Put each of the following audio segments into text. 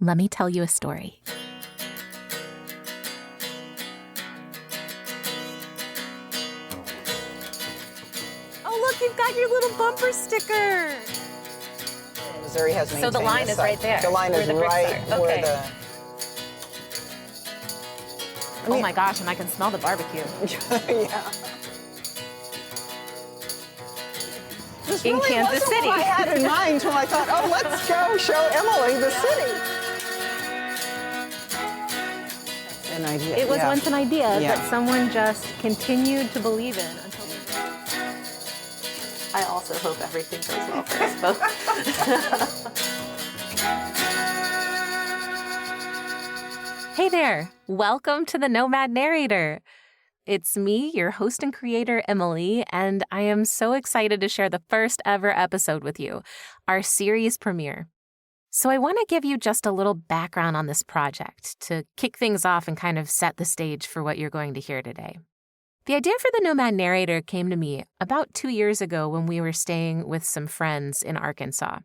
Let me tell you a story. Oh, look, you've got your little bumper sticker. Missouri has maintained So the line is right there. The line is right where the... Oh my gosh, and I can smell the barbecue. Yeah. This In really Kansas wasn't City. what I had in mind until I thought, oh, let's go show Emily the city. An idea. It was once an idea Yeah. that someone just continued to believe in until they... I also hope everything goes well for us both. Hey there, welcome to the Nomad Narrator. It's me, your host and creator, Emily, and I am so excited to share the first ever episode with you, our series premiere. So I want to give you just a little background on this project to kick things off and kind of set the stage for what you're going to hear today. The idea for the Nomad Narrator came to me about 2 years ago when we were staying with some friends in Arkansas.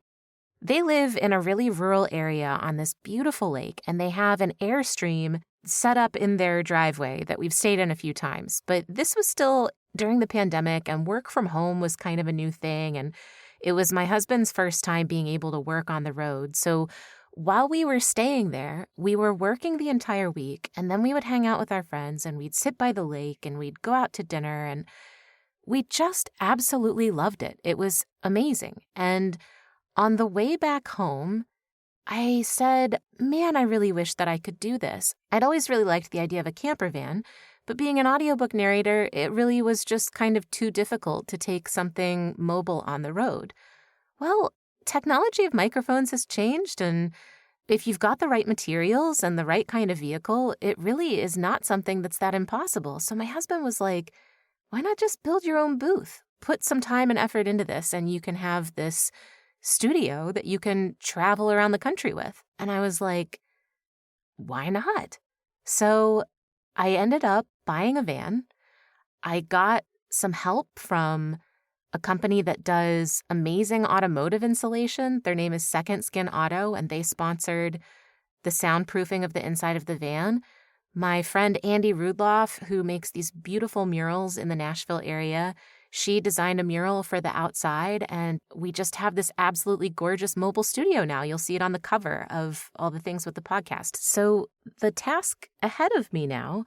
They live in a really rural area on this beautiful lake, and they have an Airstream set up in their driveway that we've stayed in a few times. But this was still during the pandemic, and work from home was kind of a new thing, and it was my husband's first time being able to work on the road. So while we were staying there, we were working the entire week, and then we would hang out with our friends, and we'd sit by the lake, and we'd go out to dinner, and we just absolutely loved it. It was amazing. And on the way back home, I said, man, I really wish that I could do this. I'd always really liked the idea of a camper van, but being an audiobook narrator, it really was just kind of too difficult to take something mobile on the road. Well, technology of microphones has changed, and if you've got the right materials and the right kind of vehicle, it really is not something that's that impossible. So my husband was like, why not just build your own booth? Put some time and effort into this, and you can have this studio that you can travel around the country with. And I was like, why not? So I ended up buying a van. I got some help from a company that does amazing automotive insulation. Their name is Second Skin Auto, and they sponsored the soundproofing of the inside of the van. My friend Andy Rudloff, who makes these beautiful murals in the Nashville area, she designed a mural for the outside, and we just have this absolutely gorgeous mobile studio now. You'll see it on the cover of all the things with the podcast. So the task ahead of me now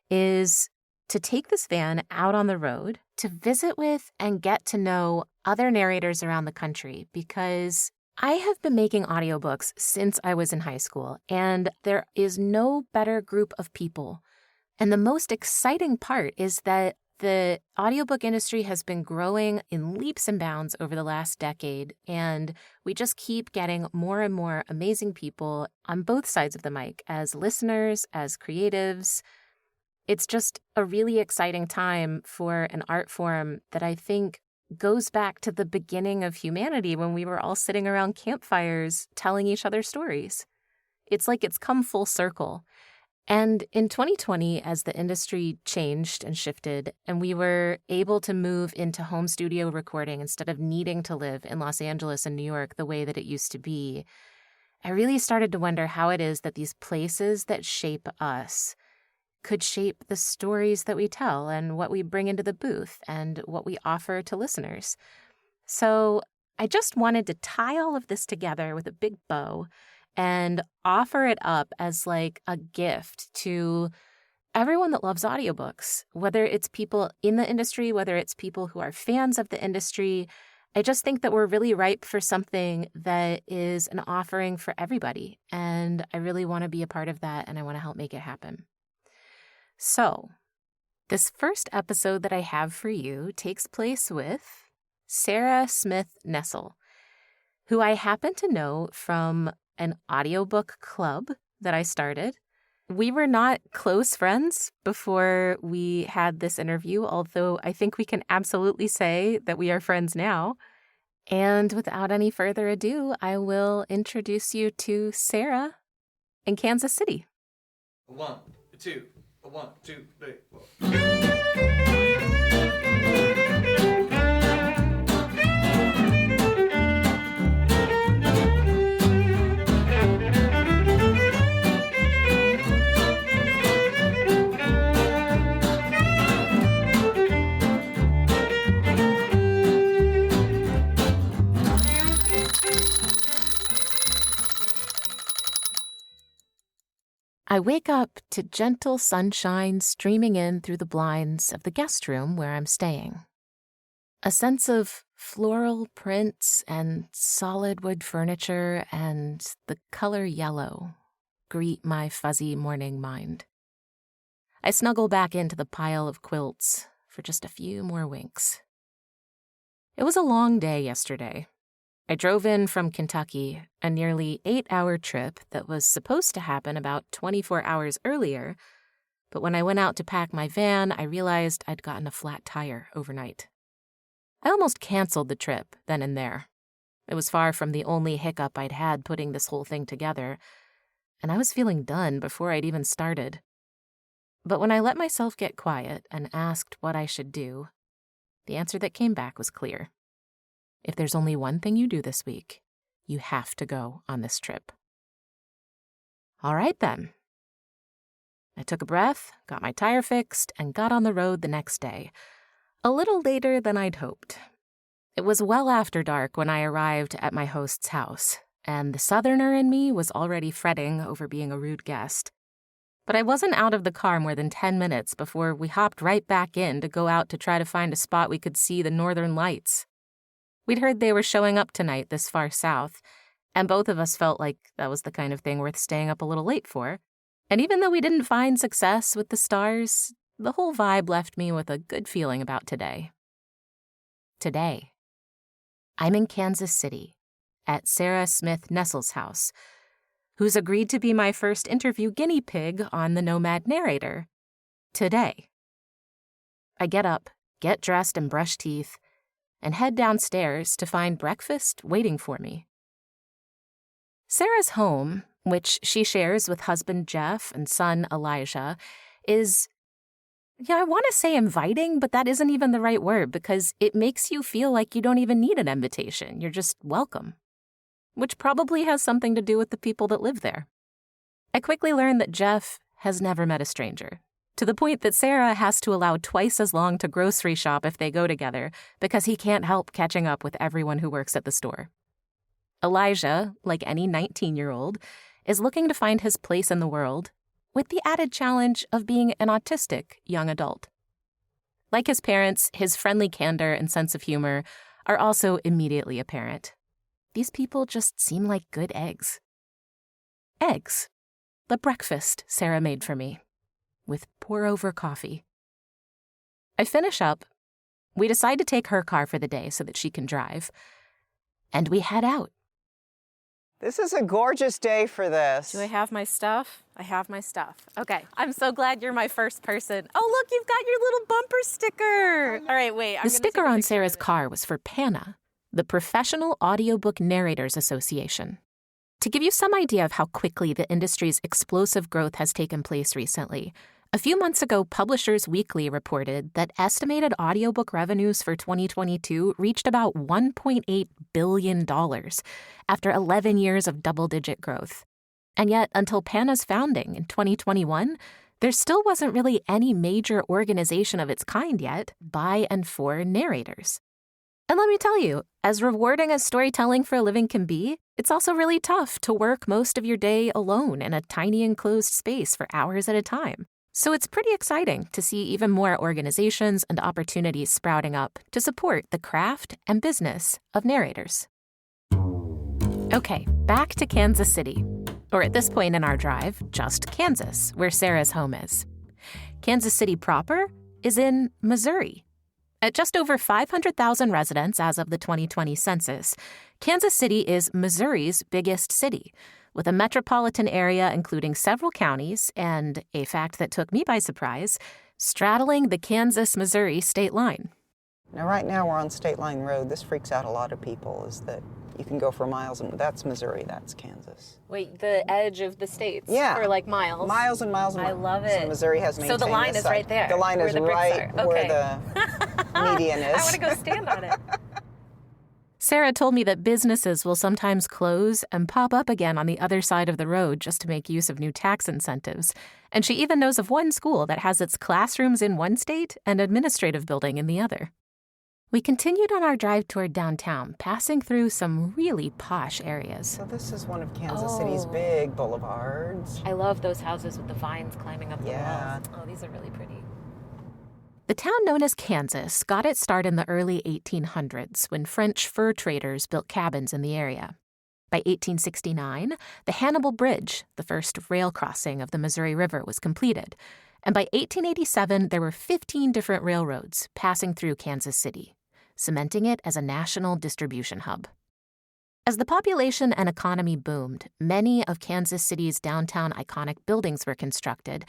is to take this van out on the road, to visit with and get to know other narrators around the country, because I have been making audiobooks since I was in high school, and there is no better group of people. And the most exciting part is that the audiobook industry has been growing in leaps and bounds over the last decade, and we just keep getting more and more amazing people on both sides of the mic, as listeners, as creatives. It's just a really exciting time for an art form that I think goes back to the beginning of humanity when we were all sitting around campfires telling each other stories. It's like it's come full circle. And in 2020, as the industry changed and shifted, and we were able to move into home studio recording instead of needing to live in Los Angeles and New York the way that it used to be, I really started to wonder how it is that these places that shape us could shape the stories that we tell and what we bring into the booth and what we offer to listeners. So I just wanted to tie all of this together with a big bow and offer it up as like a gift to everyone that loves audiobooks, whether it's people in the industry, whether it's people who are fans of the industry. I just think that we're really ripe for something that is an offering for everybody. And I really want to be a part of that, and I want to help make it happen. So this first episode that I have for you takes place with Sarah Smith Nessel, who I happen to know from an audiobook club that I started. We were not close friends before we had this interview, although I think we can absolutely say that we are friends now. And without any further ado, I will introduce you to Sarah in Kansas City. 1, 2, 1, 2, 3, 4. I wake up to gentle sunshine streaming in through the blinds of the guest room where I'm staying. A sense of floral prints and solid wood furniture and the color yellow greet my fuzzy morning mind. I snuggle back into the pile of quilts for just a few more winks. It was a long day yesterday. I drove in from Kentucky, a nearly 8-hour trip that was supposed to happen about 24 hours earlier, but when I went out to pack my van, I realized I'd gotten a flat tire overnight. I almost canceled the trip then and there. It was far from the only hiccup I'd had putting this whole thing together, and I was feeling done before I'd even started. But when I let myself get quiet and asked what I should do, the answer that came back was clear. If there's only one thing you do this week, you have to go on this trip. All right, then. I took a breath, got my tire fixed, and got on the road the next day, a little later than I'd hoped. It was well after dark when I arrived at my host's house, and the Southerner in me was already fretting over being a rude guest. But I wasn't out of the car more than 10 minutes before we hopped right back in to go out to try to find a spot we could see the northern lights. We'd heard they were showing up tonight this far south, and both of us felt like that was the kind of thing worth staying up a little late for. And even though we didn't find success with the stars, the whole vibe left me with a good feeling about today. Today, I'm in Kansas City at Sarah Smith Nessel's house, who's agreed to be my first interview guinea pig on the Nomad Narrator. Today. I get up, get dressed and brush teeth, and head downstairs to find breakfast waiting for me. Sarah's home, which she shares with husband Jeff and son Elijah, is, I want to say inviting, but that isn't even the right word because it makes you feel like you don't even need an invitation. You're just welcome, which probably has something to do with the people that live there. I quickly learned that Jeff has never met a stranger, to the point that Sarah has to allow twice as long to grocery shop if they go together because he can't help catching up with everyone who works at the store. Elijah, like any 19-year-old, is looking to find his place in the world with the added challenge of being an autistic young adult. Like his parents, his friendly candor and sense of humor are also immediately apparent. These people just seem like good eggs. Eggs. The breakfast Sarah made for me, with pour-over coffee. I finish up. We decide to take her car for the day so that she can drive. And we head out. This is a gorgeous day for this. Do I have my stuff? I have my stuff. Okay. I'm so glad you're my first person. Oh, look, you've got your little bumper sticker. All right, wait. The sticker on Sarah's car was for PANA, the Professional Audiobook Narrators Association. To give you some idea of how quickly the industry's explosive growth has taken place recently, a few months ago, Publishers Weekly reported that estimated audiobook revenues for 2022 reached about $1.8 billion after 11 years of double-digit growth. And yet, until PANA's founding in 2021, there still wasn't really any major organization of its kind yet by and for narrators. And let me tell you, as rewarding as storytelling for a living can be, it's also really tough to work most of your day alone in a tiny enclosed space for hours at a time. So it's pretty exciting to see even more organizations and opportunities sprouting up to support the craft and business of narrators. Okay, back to Kansas City. Or at this point in our drive, just Kansas, where Sarah's home is. Kansas City proper is in Missouri. At just over 500,000 residents as of the 2020 census, Kansas City is Missouri's biggest city, with a metropolitan area including several counties and, a fact that took me by surprise, straddling the Kansas-Missouri state line. Now, right now we're on State Line Road. This freaks out a lot of people, is that you can go for miles, and that's Missouri, that's Kansas. Wait, the edge of the states? Yeah. For like miles? Miles and miles and miles. I love it. So Missouri has maintained So the line this is side. right there. The line is right where the median is. I want to go stand on it. Sarah told me that businesses will sometimes close and pop up again on the other side of the road just to make use of new tax incentives. And she even knows of one school that has its classrooms in one state and administrative building in the other. We continued on our drive toward downtown, passing through some really posh areas. So this is one of Kansas City's big boulevards. I love those houses with the vines climbing up the walls. Oh, these are really pretty. The town known as Kansas got its start in the early 1800s when French fur traders built cabins in the area. By 1869, the Hannibal Bridge, the first rail crossing of the Missouri River, was completed. And by 1887, there were 15 different railroads passing through Kansas City, cementing it as a national distribution hub. As the population and economy boomed, many of Kansas City's downtown iconic buildings were constructed,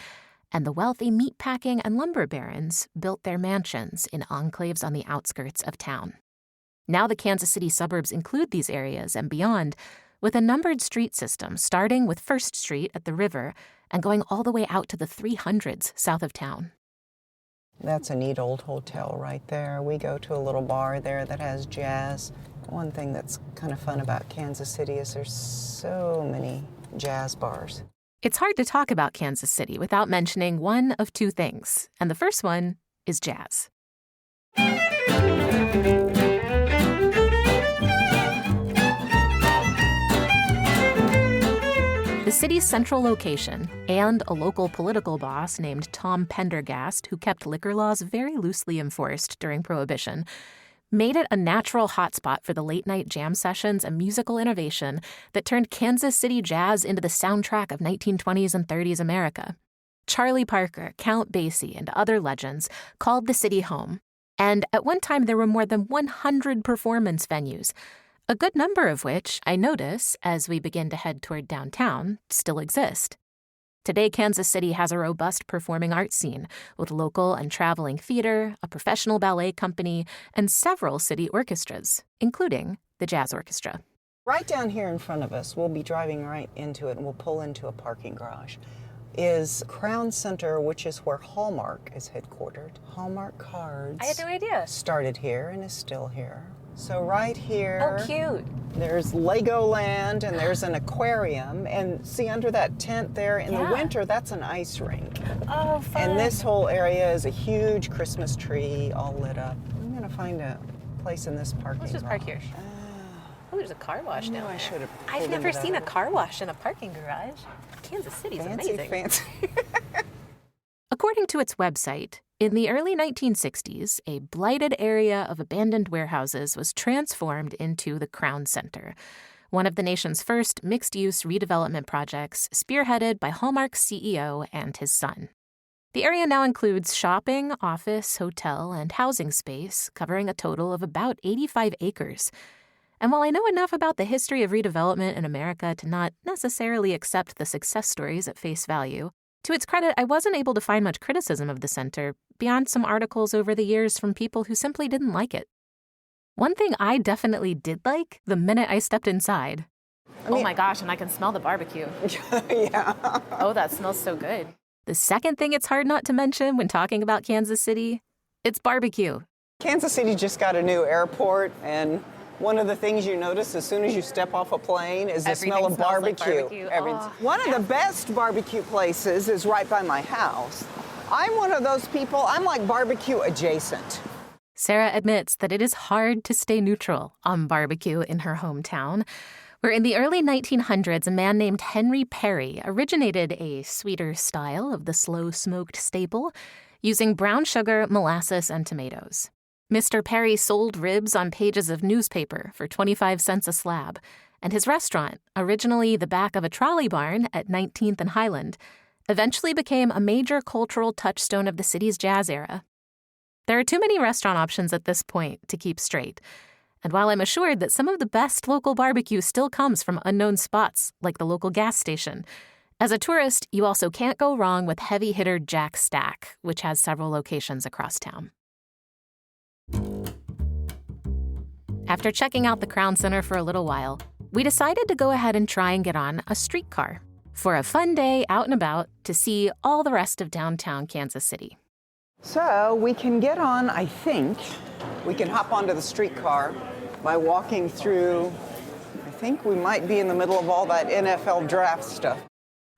and the wealthy meatpacking and lumber barons built their mansions in enclaves on the outskirts of town. Now the Kansas City suburbs include these areas and beyond, with a numbered street system starting with 1st Street at the river and going all the way out to the 300s south of town. That's a neat old hotel right there. We go to a little bar there that has jazz. One thing that's kind of fun about Kansas City is there's so many jazz bars. It's hard to talk about Kansas City without mentioning one of two things, and the first one is jazz. The city's central location and a local political boss named Tom Pendergast, who kept liquor laws very loosely enforced during Prohibition, made it a natural hotspot for the late-night jam sessions and musical innovation that turned Kansas City jazz into the soundtrack of 1920s and 30s America. Charlie Parker, Count Basie, and other legends called the city home, and at one time there were more than 100 performance venues, a good number of which, I notice, as we begin to head toward downtown, still exist. Today, Kansas City has a robust performing arts scene with local and traveling theater, a professional ballet company, and several city orchestras, including the Jazz Orchestra. Right down here in front of us, we'll be driving right into it and we'll pull into a parking garage, is Crown Center, which is where Hallmark is headquartered. Hallmark Cards. I had no idea. Started here and is still here. So right here, Oh, cute. there's Legoland and there's an aquarium. And see under that tent there in the winter, that's an ice rink. Oh, fun. And this whole area is a huge Christmas tree all lit up. I'm going to find a place in this parking Let's just garage. park here. Oh, there's a car wash down there. I should have. I've never seen a car wash in a parking garage. Kansas City's amazing. Fancy. According to its website, in the early 1960s, a blighted area of abandoned warehouses was transformed into the Crown Center, one of the nation's first mixed-use redevelopment projects spearheaded by Hallmark's CEO and his son. The area now includes shopping, office, hotel, and housing space, covering a total of about 85 acres. And while I know enough about the history of redevelopment in America to not necessarily accept the success stories at face value, to its credit, I wasn't able to find much criticism of the center beyond some articles over the years from people who simply didn't like it. One thing I definitely did like the minute I stepped inside. Oh my gosh, and I can smell the barbecue. Yeah. Oh, that smells so good. The second thing it's hard not to mention when talking about Kansas City, it's barbecue. Kansas City just got a new airport, and one of the things you notice as soon as you step off a plane is the smell of barbecue. One of the best barbecue places is right by my house. I'm one of those people, I'm like barbecue adjacent. Sarah admits that it is hard to stay neutral on barbecue in her hometown, where in the early 1900s, a man named Henry Perry originated a sweeter style of the slow-smoked staple using brown sugar, molasses, and tomatoes. Mr. Perry sold ribs on pages of newspaper for 25 cents a slab, and his restaurant, originally the back of a trolley barn at 19th and Highland, eventually became a major cultural touchstone of the city's jazz era. There are too many restaurant options at this point to keep straight, and while I'm assured that some of the best local barbecue still comes from unknown spots like the local gas station, as a tourist, you also can't go wrong with heavy hitter Jack Stack, which has several locations across town. After checking out the Crown Center for a little while, we decided to go ahead and try and get on a streetcar for a fun day out and about to see all the rest of downtown Kansas City. So we can get on, I think, we can hop onto the streetcar by walking through, I think we might be in the middle of all that NFL draft stuff.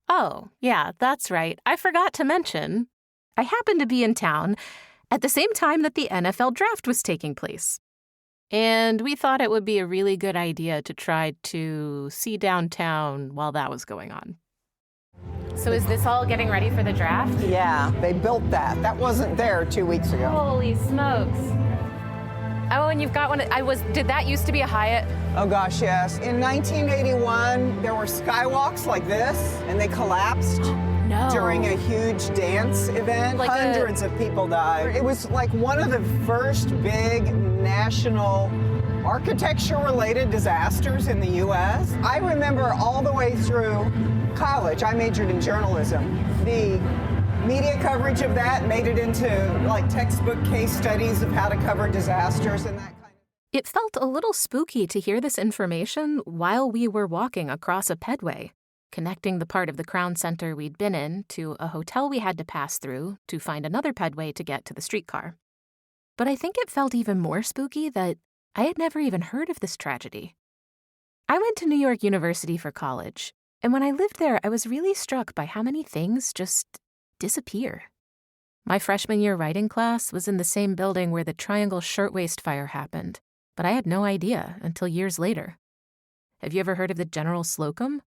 Oh, yeah, that's right. I forgot to mention, I happened to be in town, at the same time that the NFL draft was taking place. And we thought it would be a really good idea to try to see downtown while that was going on. So is this all getting ready for the draft? Yeah, they built that. That wasn't there 2 weeks ago. Holy smokes. Oh, and you've got one. Did that used to be a Hyatt? Oh gosh, yes. In 1981, there were skywalks like this, and they collapsed. No. During a huge dance event. Like Hundreds of people died. It was like one of the first big national architecture-related disasters in the U.S. I remember all the way through college, I majored in journalism. The media coverage of that made it into like textbook case studies of how to cover disasters and that kind of. It felt a little spooky to hear this information while we were walking across a pedway, connecting the part of the Crown Center we'd been in to a hotel we had to pass through to find another pedway to get to the streetcar. But I think it felt even more spooky that I had never even heard of this tragedy. I went to New York University for college, and when I lived there, I was really struck by how many things just disappear. My freshman year writing class was in the same building where the Triangle Shirtwaist Fire happened, but I had no idea until years later. Have you ever heard of the General Slocum?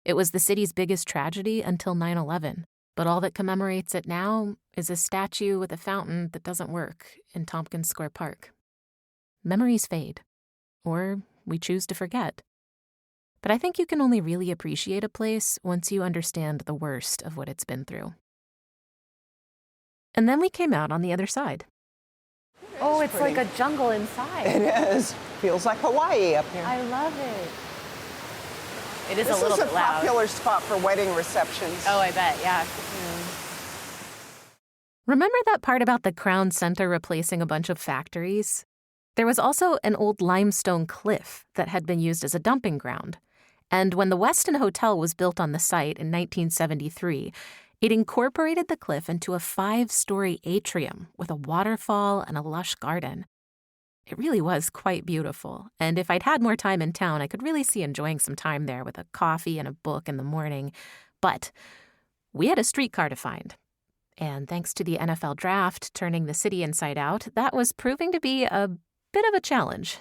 It was the city's biggest tragedy until 9/11, but all that commemorates it now is a statue with a fountain that doesn't work in Tompkins Square Park. Memories fade, or we choose to forget. But I think you can only really appreciate a place once you understand the worst of what it's been through. And then we came out on the other side. Oh, it's like a jungle inside. It is. Feels like Hawaii up here. I love it. It is This a little is a bit loud. popular spot for wedding receptions. Oh, I bet, yeah. Remember that part about the Crown Center replacing a bunch of factories? There was also an old limestone cliff that had been used as a dumping ground. And when the Westin Hotel was built on the site in 1973, it incorporated the cliff into a 5-story atrium with a waterfall and a lush garden. It really was quite beautiful, and if I'd had more time in town, I could really see enjoying some time there with a coffee and a book in the morning. But we had a streetcar to find. And thanks to the NFL draft turning the city inside out, that was proving to be a bit of a challenge.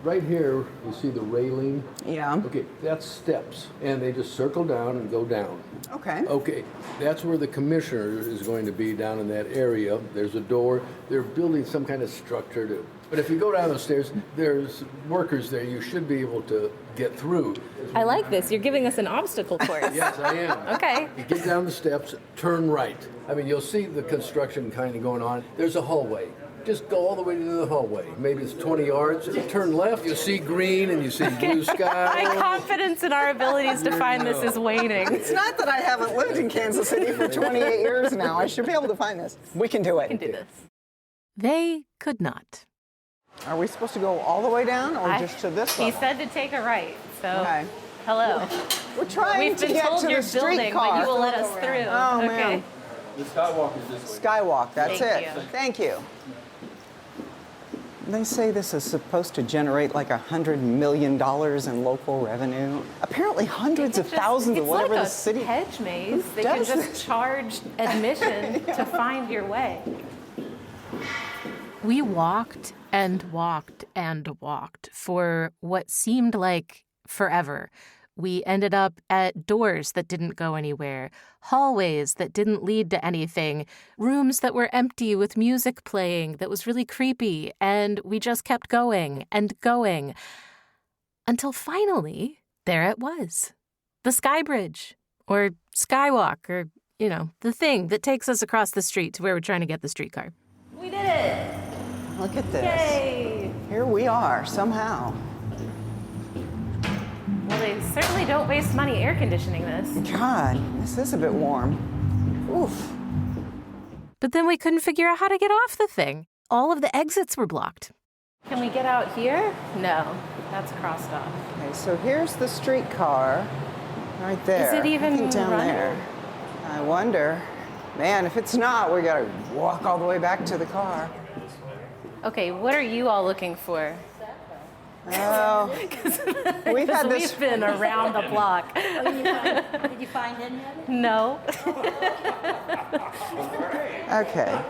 Right here, you see the railing? Yeah. Okay, that's steps, and they just circle down and go down. Okay. Okay, that's where the commissioner is going to be, down in that area. There's a door. They're building some kind of structure to. But if you go down the stairs, there's workers there. You should be able to get through. I like this. You're giving us an obstacle course. Yes, I am. Okay. You get down the steps, turn right. I mean, you'll see the construction kind of going on. There's a hallway. Just go all the way to the hallway. Maybe it's 20 yards. You turn left, you see green and you see blue sky. My confidence in our abilities to find this is waning. It's not that I haven't lived in Kansas City for 28 years now. I should be able to find this. We can do it. We can do this. They could not. Are we supposed to go all the way down or just to this He level? said to take a right, so Okay. hello. We're trying We've to been get told to you're the building, streetcar. but you will let us through. Oh, okay. man. The skywalk is this way. Skywalk, that's Thank it. you. Thank you. They say this is supposed to generate like $100 million in local revenue. Apparently hundreds of thousands of whatever it's the city. like a hedge maze. They can does just this? charge admission to find your way. We walked and walked and walked for what seemed like forever. We ended up at doors that didn't go anywhere, hallways that didn't lead to anything, rooms that were empty with music playing that was really creepy, and we just kept going and going. Until finally, there it was. The Sky Bridge, or Skywalk, or, the thing that takes us across the street to where we're trying to get the streetcar. We did it! Look at this. Yay! Here we are, somehow. Well, they certainly don't waste money air conditioning this. God, this is a bit warm. Oof. But then we couldn't figure out how to get off the thing. All of the exits were blocked. Can we get out here? No, that's crossed off. Okay, so here's the streetcar right there. Is it even I think down running? there? I wonder. Man, if it's not, we gotta walk all the way back to the car. Okay, what are you all looking for? Oh, we've had this. We've been around the block. Did you find any of it? No. Okay.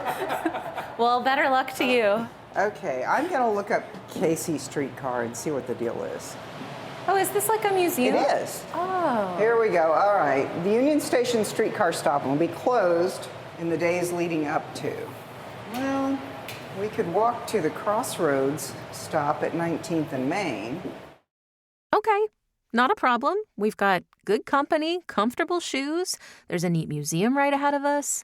Well, better luck to you. Okay, I'm going to look up Casey Streetcar and see what the deal is. Oh, is this like a museum? It is. Oh. Here we go. All right. The Union Station streetcar stop will be closed in the days leading up to. Well, we could walk to the Crossroads stop at 19th and Main. Okay, not a problem. We've got good company, comfortable shoes. There's a neat museum right ahead of us.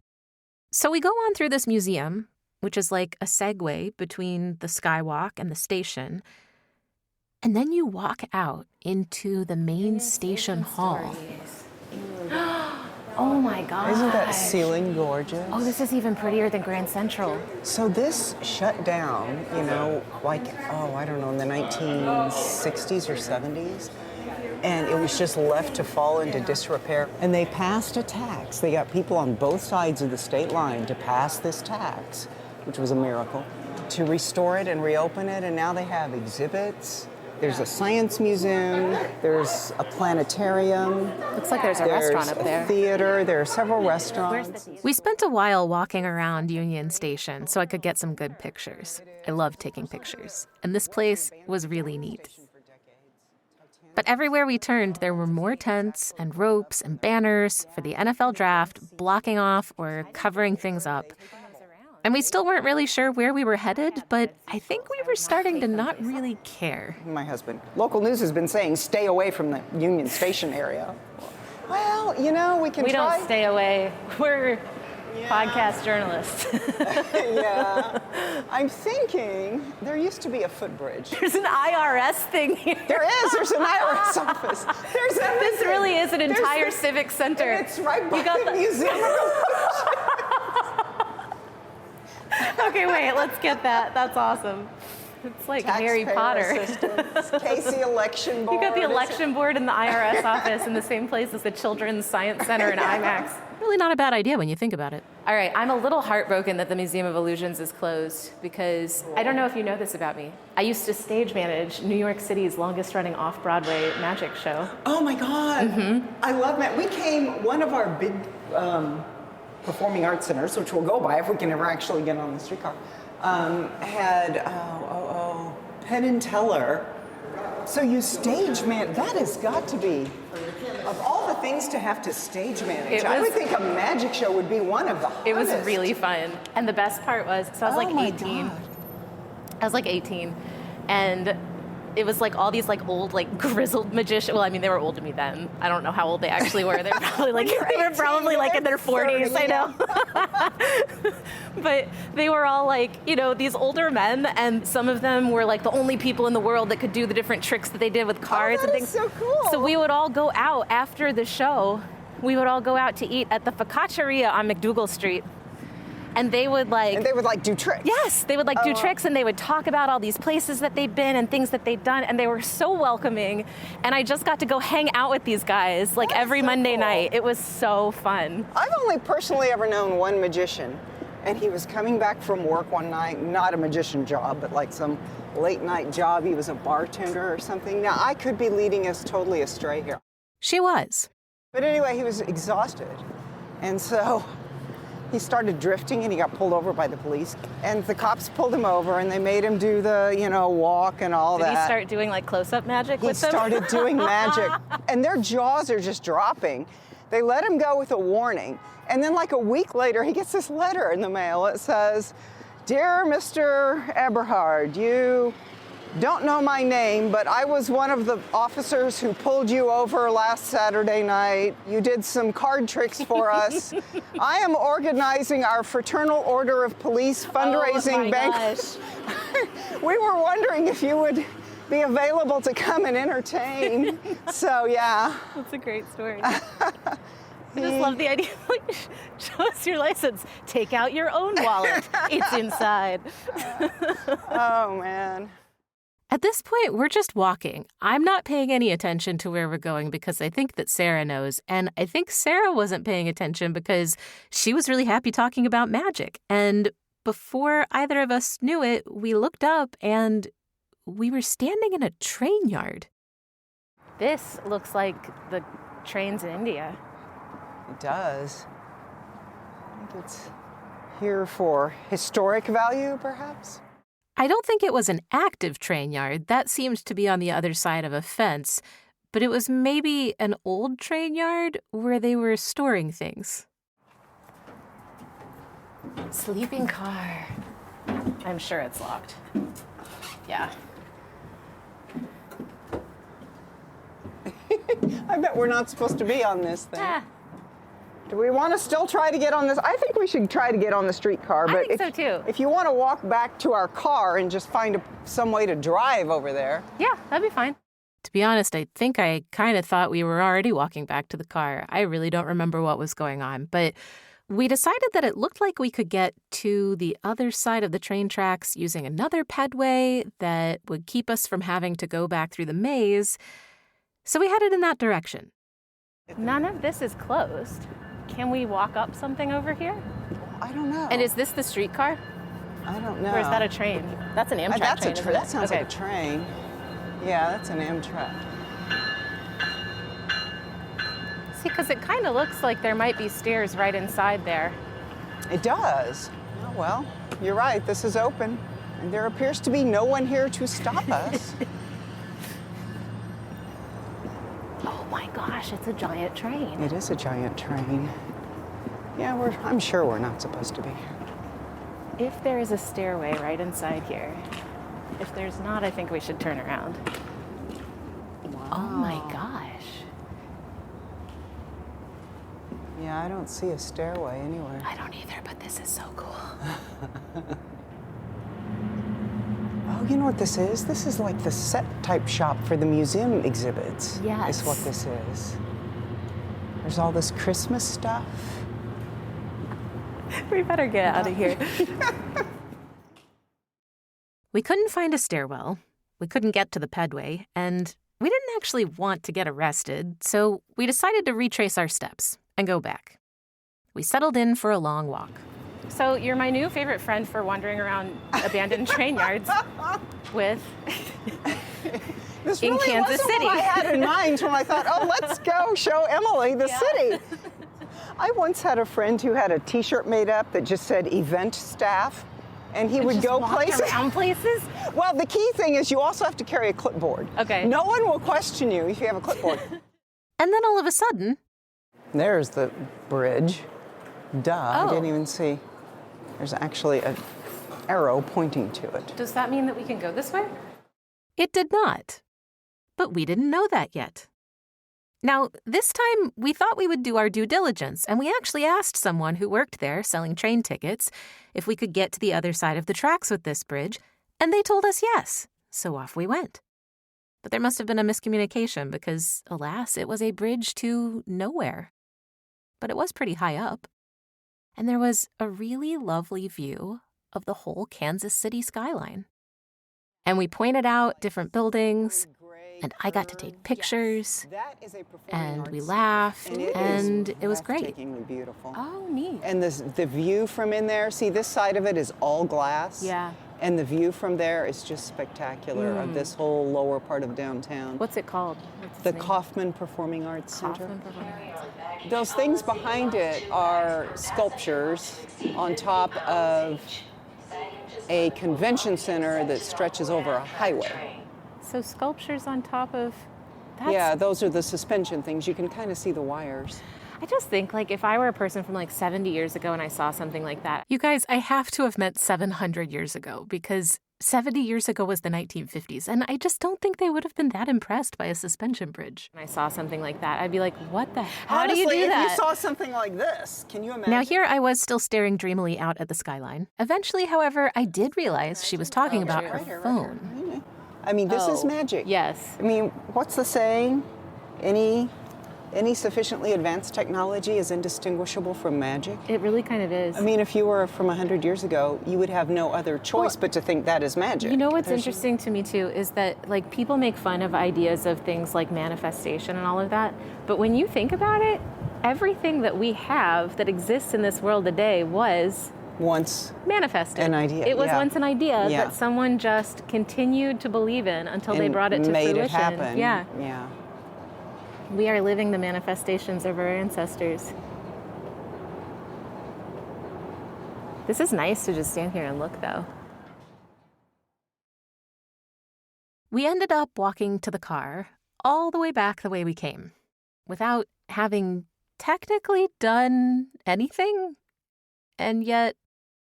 So we go on through this museum, which is like a segue between the skywalk and the station. And then you walk out into the main station hall. Oh my God. Isn't that ceiling gorgeous? Oh, this is even prettier than Grand Central. So this shut down, like, I don't know, in the 1960s or 70s. And it was just left to fall into disrepair. And they passed a tax. They got people on both sides of the state line to pass this tax, which was a miracle, to restore it and reopen it. And now they have exhibits. There's a science museum. There's a planetarium. Looks like there's a restaurant up there. There's a theater. There are several restaurants. We spent a while walking around Union Station so I could get some good pictures. I love taking pictures. And this place was really neat. But everywhere we turned, there were more tents and ropes and banners for the NFL draft, blocking off or covering things up. And we still weren't really sure where we were headed, but I think we were starting to not really care. My husband. Local news has been saying stay away from the Union Station area. Well, we can We try. don't stay away. We're podcast journalists. Yeah. I'm thinking there used to be a footbridge. There's an IRS thing here. There is. There's an IRS office. There's everything. This really is an entire There's civic center. And it's right by got the the- Museum of Revolution. Okay, wait, let's get that. That's awesome. It's like Harry Taxpayer Potter. assistance, Casey election board. You got the election board and the IRS office in the same place as the Children's Science Center and IMAX. Really not a bad idea when you think about it. All right, I'm a little heartbroken that the Museum of Illusions is closed because I don't know if you know this about me. I used to stage manage New York City's longest running off-Broadway magic show. Oh my God. Mm-hmm. I love that. We came, one of our big performing arts centers, which we'll go by if we can ever actually get on the streetcar, had Penn and Teller. So you stage man, that has got to be, of all the things to have to stage manage, I would think a magic show would be one of the hardest. It was really fun. And the best part was, so I was like my 18. God. I was like 18. And it was like all these like old like grizzled magicians. Well, I mean, they were old to me then. I don't know how old they actually were. They were probably like in their 40s. 30, I know. But they were all like, these older men, and some of them were like the only people in the world that could do the different tricks that they did with cards and things. So cool. So we would all go out after the show. We would all go out to eat at the Focacceria on McDougal Street. And they would do tricks. Yes, they would do tricks, and they would talk about all these places that they'd been and things that they'd done, and they were so welcoming. And I just got to go hang out with these guys every Monday night. It was so fun. I've only personally ever known one magician, and he was coming back from work one night, not a magician job, but like some late night job. He was a bartender or something. Now, I could be leading us totally astray here. She was. But anyway, he was exhausted. And so he started drifting and he got pulled over by the police. And the cops pulled him over and they made him do the, walk and all that. Did he start doing close-up magic with them? He started doing magic. And their jaws are just dropping. They let him go with a warning. And then a week later, he gets this letter in the mail. It says, "Dear Mr. Eberhard, you don't know my name, but I was one of the officers who pulled you over last Saturday night. You did some card tricks for us. I am organizing our Fraternal Order of Police fundraising banquet. We were wondering if you would be available to come and entertain." So, yeah. That's a great story. I just love the idea of show us your license. Take out your own wallet. It's inside. Oh, man. At this point, we're just walking. I'm not paying any attention to where we're going because I think that Sarah knows. And I think Sarah wasn't paying attention because she was really happy talking about magic. And before either of us knew it, we looked up and we were standing in a train yard. This looks like the trains in India. It does. I think it's... here for historic value, perhaps? I don't think it was an active train yard. That seemed to be on the other side of a fence. But it was maybe an old train yard where they were storing things. Sleeping car. I'm sure it's locked. Yeah. I bet we're not supposed to be on this thing. Ah. Do we want to still try to get on this? I think we should try to get on the streetcar. I think so too. If you want to walk back to our car and just find some way to drive over there. Yeah, that'd be fine. To be honest, I think I kind of thought we were already walking back to the car. I really don't remember what was going on, but we decided that it looked like we could get to the other side of the train tracks using another pedway that would keep us from having to go back through the maze. So we headed in that direction. None of this is closed. Can we walk up something over here? I don't know. And is this the streetcar? I don't know. Or is that a train? That's an Amtrak train. That sounds okay. like a train. Yeah, that's an Amtrak. See, because it kind of looks like there might be stairs right inside there. It does. Oh, well, you're right. This is open. And there appears to be no one here to stop us. Oh my gosh, it's a giant train. It is a giant train. Yeah, I'm sure we're not supposed to be here. If there is a stairway right inside here, if there's not, I think we should turn around. Wow. Oh my gosh. Yeah, I don't see a stairway anywhere. I don't either, but this is so cool. Oh, you know what this is? This is like the set type shop for the museum exhibits. Yes. Is what this is. There's all this Christmas stuff. We better get out of here. We couldn't find a stairwell, we couldn't get to the pedway, and we didn't actually want to get arrested, so we decided to retrace our steps and go back. We settled in for a long walk. So you're my new favorite friend for wandering around abandoned train yards with This in really Kansas wasn't City. what I had in mind when I thought, oh, let's go show Emily the city. I once had a friend who had a T-shirt made up that just said event staff, and he would go places. Around places? Well, the key thing is you also have to carry a clipboard. Okay. No one will question you if you have a clipboard. And then all of a sudden, There's the bridge. Duh, I Oh. didn't even see. There's actually an arrow pointing to it. Does that mean that we can go this way? it did not. But we didn't know that yet. Now, this time, we thought we would do our due diligence, and we actually asked someone who worked there selling train tickets if we could get to the other side of the tracks with this bridge, and they told us yes, so off we went. But there must have been a miscommunication because, alas, it was a bridge to nowhere. But it was pretty high up. And there was a really lovely view of the whole Kansas City skyline. And we pointed out different buildings, and I got to take pictures, and we laughed, and it was great. Breathtakingly beautiful. Oh, neat. And the view from in there, see, this side of it is all glass. Yeah. And the view from there is just spectacular of this whole lower part of downtown. What's it called? What's The its name? Kaufman Performing Arts Center. Kaufman Performing Arts. Those things behind it are sculptures on top of a convention center that stretches over a highway. So sculptures on top of... Yeah, those are the suspension things. You can kind of see the wires. I just think, like, if I were a person from, like, 70 years ago and I saw something like that... You guys, I have to have meant 700 years ago because 70 years ago was the 1950s, and I just don't think they would have been that impressed by a suspension bridge. When I saw something like that, I'd be like, what the... How Honestly, do you do that? if you saw something like this, can you imagine? Now here I was still staring dreamily out at the skyline. Eventually, however, I did realize she was talking about her phone. I mean, this is Oh, magic. yes. I mean, what's the saying? Any sufficiently advanced technology is indistinguishable from magic. It really kind of is. I mean, if you were from 100 years ago, you would have no other choice but to think that is magic. You know what's interesting to me, too, is that, like, people make fun of ideas of things like manifestation and all of that. But when you think about it, everything that we have that exists in this world today was... once manifested. an idea. It was yeah. once an idea Yeah. that someone just continued to believe in until they And brought it to made fruition. it happen. Yeah. Yeah. We are living the manifestations of our ancestors. This is nice to just stand here and look, though. We ended up walking to the car all the way back the way we came, without having technically done anything. And yet,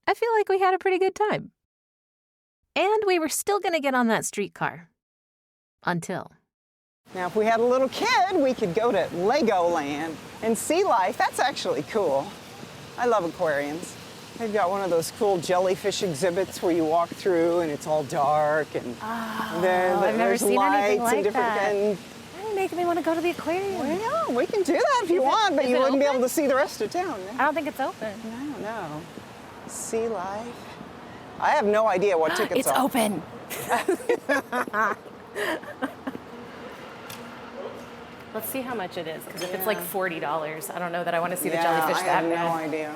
I feel like we had a pretty good time. And we were still going to get on that streetcar. Until. Now, if we had a little kid, we could go to Legoland and sea life. That's actually cool. I love aquariums. They've got one of those cool jellyfish exhibits where you walk through and it's all dark and I've never there's seen lights anything like and different that. and You're making me want to go to the aquarium. well, yeah, we can do that if you want, but is you it wouldn't be open? able to see the rest of town. I don't think it's open. No. Sea life. I have no idea what tickets It's are. open. Let's see how much it is, because if it's like $40, I don't know that I want to see the jellyfish I that have bad. no idea.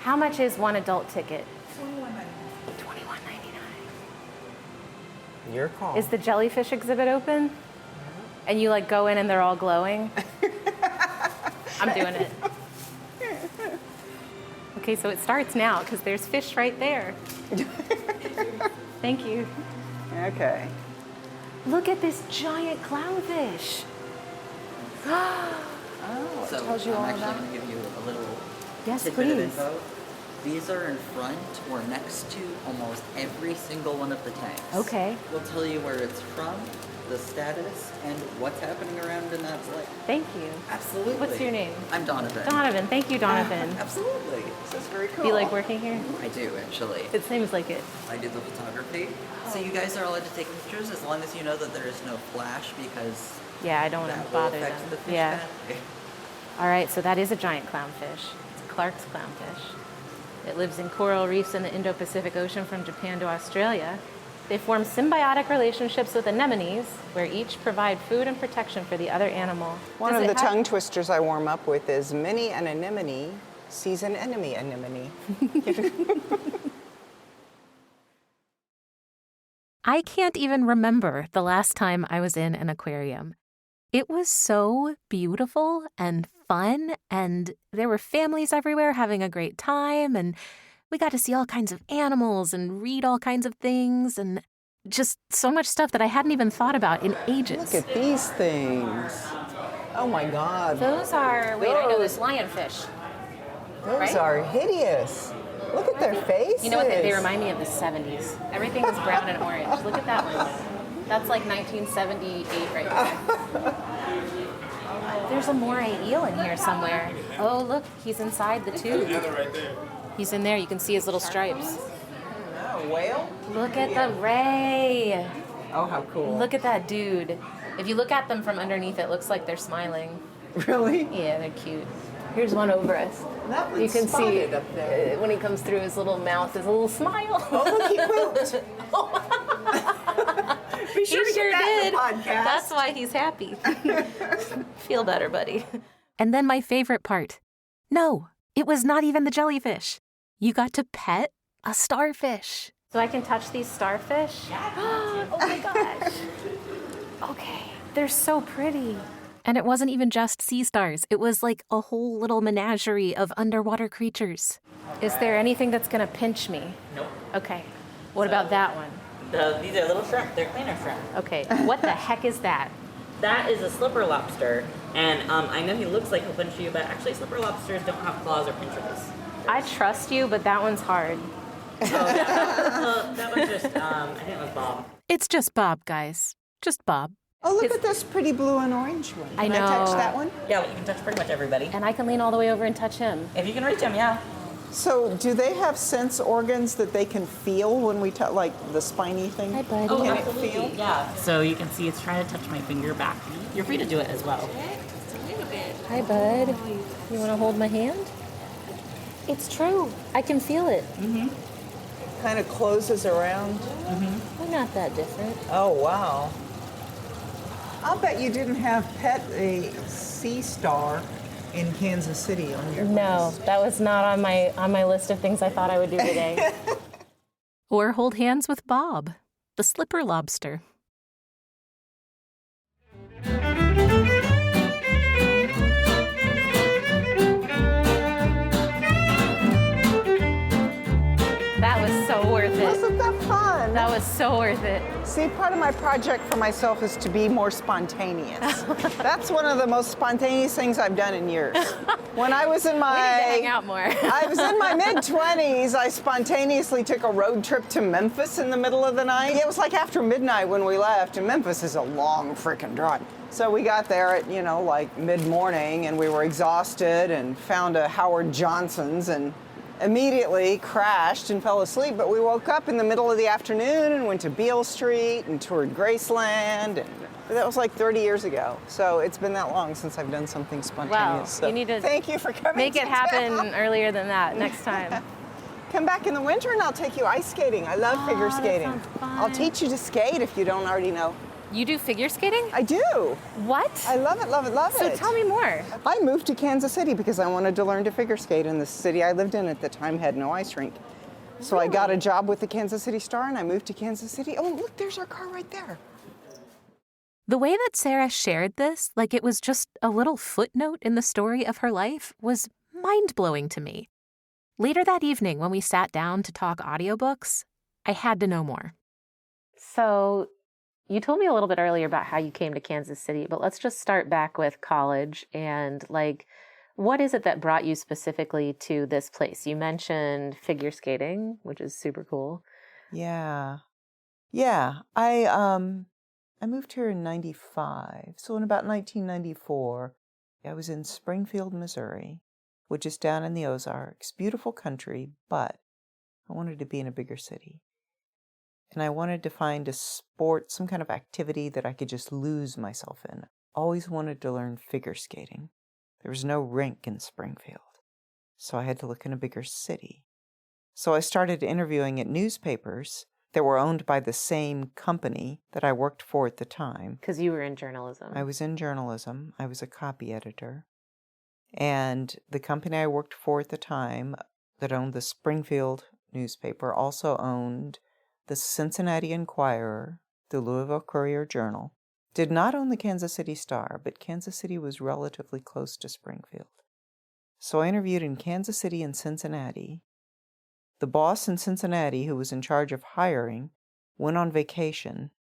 How much is one adult ticket? $21.99. Your call. Is the jellyfish exhibit open? And you like go in and they're all glowing? I'm doing it. Okay, so it starts now because there's fish right there. Thank you. Okay. Look at this giant clownfish. So tells you all I'm actually about going to give you a little Yes, tidbit of please. info. These are in front or next to almost every single one of the tanks. Okay. We'll tell you where it's from, the status, and what's happening around in that lake. Thank you. Absolutely. What's your name? I'm Donovan. Donovan. Thank you, Donovan. Absolutely. This is very cool. Do you like working here? I do, actually. It seems like it. I do the photography. So you guys are allowed to take pictures as long as you know that there is no flash because Yeah, I don't want that to will bother affect them. the fish Yeah. badly. All right, so that is a giant clownfish. It's Clark's clownfish. It lives in coral reefs in the Indo-Pacific Ocean from Japan to Australia. They form symbiotic relationships with anemones, where each provide food and protection for the other animal. One Does of it the have- tongue twisters I warm up with is many an anemone sees an enemy anemone. I can't even remember the last time I was in an aquarium. It was so beautiful and fun, and there were families everywhere having a great time, and we got to see all kinds of animals and read all kinds of things, and just so much stuff that I hadn't even thought about in ages. Look at these things. Oh my God. Those are, wait, I know this lionfish. Those right? are hideous. Look at their faces. You know what? They remind me of the 70s. Everything is brown and orange. Look at that one. That's like 1978 right there. There's a moray eel in here somewhere. Oh, look, he's inside the tube. He's in there. You can see his little stripes. Oh, whale? Look at the ray. Oh, how cool. Look at that dude. If you look at them from underneath, it looks like they're smiling. Really? Yeah, they're cute. Here's one over us. That one's You can see spotted up there. when he comes through, his little mouth is a little smile. Oh, look, he pooped. Be sure He to sure get that did. in the podcast. That's why he's happy. Feel better, buddy. And then my favorite part. No, it was not even the jellyfish. You got to pet a starfish. So I can touch these starfish? Oh my gosh. Okay. They're so pretty. And it wasn't even just sea stars. It was like a whole little menagerie of underwater creatures. Is there anything that's going to pinch me? Nope. Okay. What about that one? These are little shrimp. They're cleaner shrimp. Okay. What the heck is that? That is a slipper lobster, and I know he looks like he'll pinch you, but actually slipper lobsters don't have claws or pinchers. I trust you, but that one's hard. That was just, I think it was Bob. It's just Bob, guys. Just Bob. Oh, look at this pretty blue and orange one. I Can I touch know. that one? Yeah, well, you can touch pretty much everybody. And I can lean all the way over and touch him. If you can reach him, yeah. So, do they have sense organs that they can feel when we touch, like the spiny thing? Hi, buddy. Oh, Can it absolutely. feel? Yeah. So you can see it's trying to touch my finger back. You're free to do it as well. Hi, bud. You want to hold my hand? It's true. I can feel it. Kind of closes around. We're not that different. Oh, wow. I'll bet you didn't have pet a sea star in Kansas City on your No, list. that was not on my list of things I thought I would do today. Or hold hands with Bob, the slipper lobster. So worth it. See, part of my project for myself is to be more spontaneous. That's one of the most spontaneous things I've done in years. When I was in my... We need to hang out more. I was in my mid-20s, I spontaneously took a road trip to Memphis in the middle of the night. It was like after midnight when we left, and Memphis is a long freaking drive. So we got there at, like mid-morning, and we were exhausted and found a Howard Johnson's and immediately crashed and fell asleep. But we woke up in the middle of the afternoon and went to Beale Street and toured Graceland. And that was like 30 years ago. So it's been that long since I've done something spontaneous. Wow, so you need to thank you for coming. Make it happen town. earlier than that next time. Come back in the winter and I'll take you ice skating. I love figure skating. That sounds fun. I'll teach you to skate if you don't already know. You do figure skating? I do. What? I love it, love it, love it. So tell me more. I moved to Kansas City because I wanted to learn to figure skate, and the city I lived in at the time had no ice rink. So I got a job with the Kansas City Star and I moved to Kansas City. Oh, look, there's our car right there. The way that Sarah shared this, like it was just a little footnote in the story of her life, was mind-blowing to me. Later that evening, when we sat down to talk audiobooks, I had to know more. So you told me a little bit earlier about how you came to Kansas City, but let's just start back with college and what is it that brought you specifically to this place? You mentioned figure skating, which is super cool. Yeah. I moved here in 95. So in about 1994, I was in Springfield, Missouri, which is down in the Ozarks. Beautiful country, but I wanted to be in a bigger city. And I wanted to find a sport, some kind of activity that I could just lose myself in. Always wanted to learn figure skating. There was no rink in Springfield, so I had to look in a bigger city. So I started interviewing at newspapers that were owned by the same company that I worked for at the time. Because you were in journalism. I was in journalism. I was a copy editor. And the company I worked for at the time that owned the Springfield newspaper also owned the Cincinnati Enquirer, the Louisville Courier-Journal, did not own the Kansas City Star, but Kansas City was relatively close to Springfield. So I interviewed in Kansas City and Cincinnati. The boss in Cincinnati, who was in charge of hiring, went on vacation,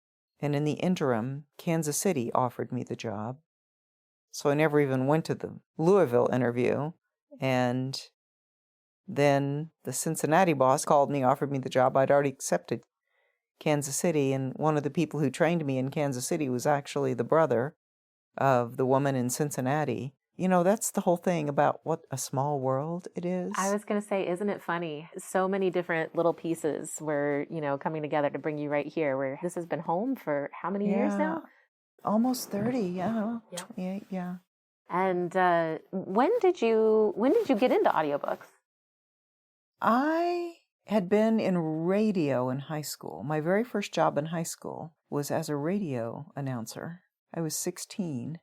and in the interim, Kansas City offered me the job. So I never even went to the Louisville interview, and then the Cincinnati boss called me, offered me the job. I'd already accepted Kansas City, and one of the people who trained me in Kansas City was actually the brother of the woman in Cincinnati. That's the whole thing about what a small world it is. I was going to say, isn't it funny? So many different little pieces were, coming together to bring you right here, where this has been home for how many years now? Almost 30, yeah. 28, yeah. And when did you get into audiobooks? I had been in radio in high school. My very first job in high school was as a radio announcer. I was 16.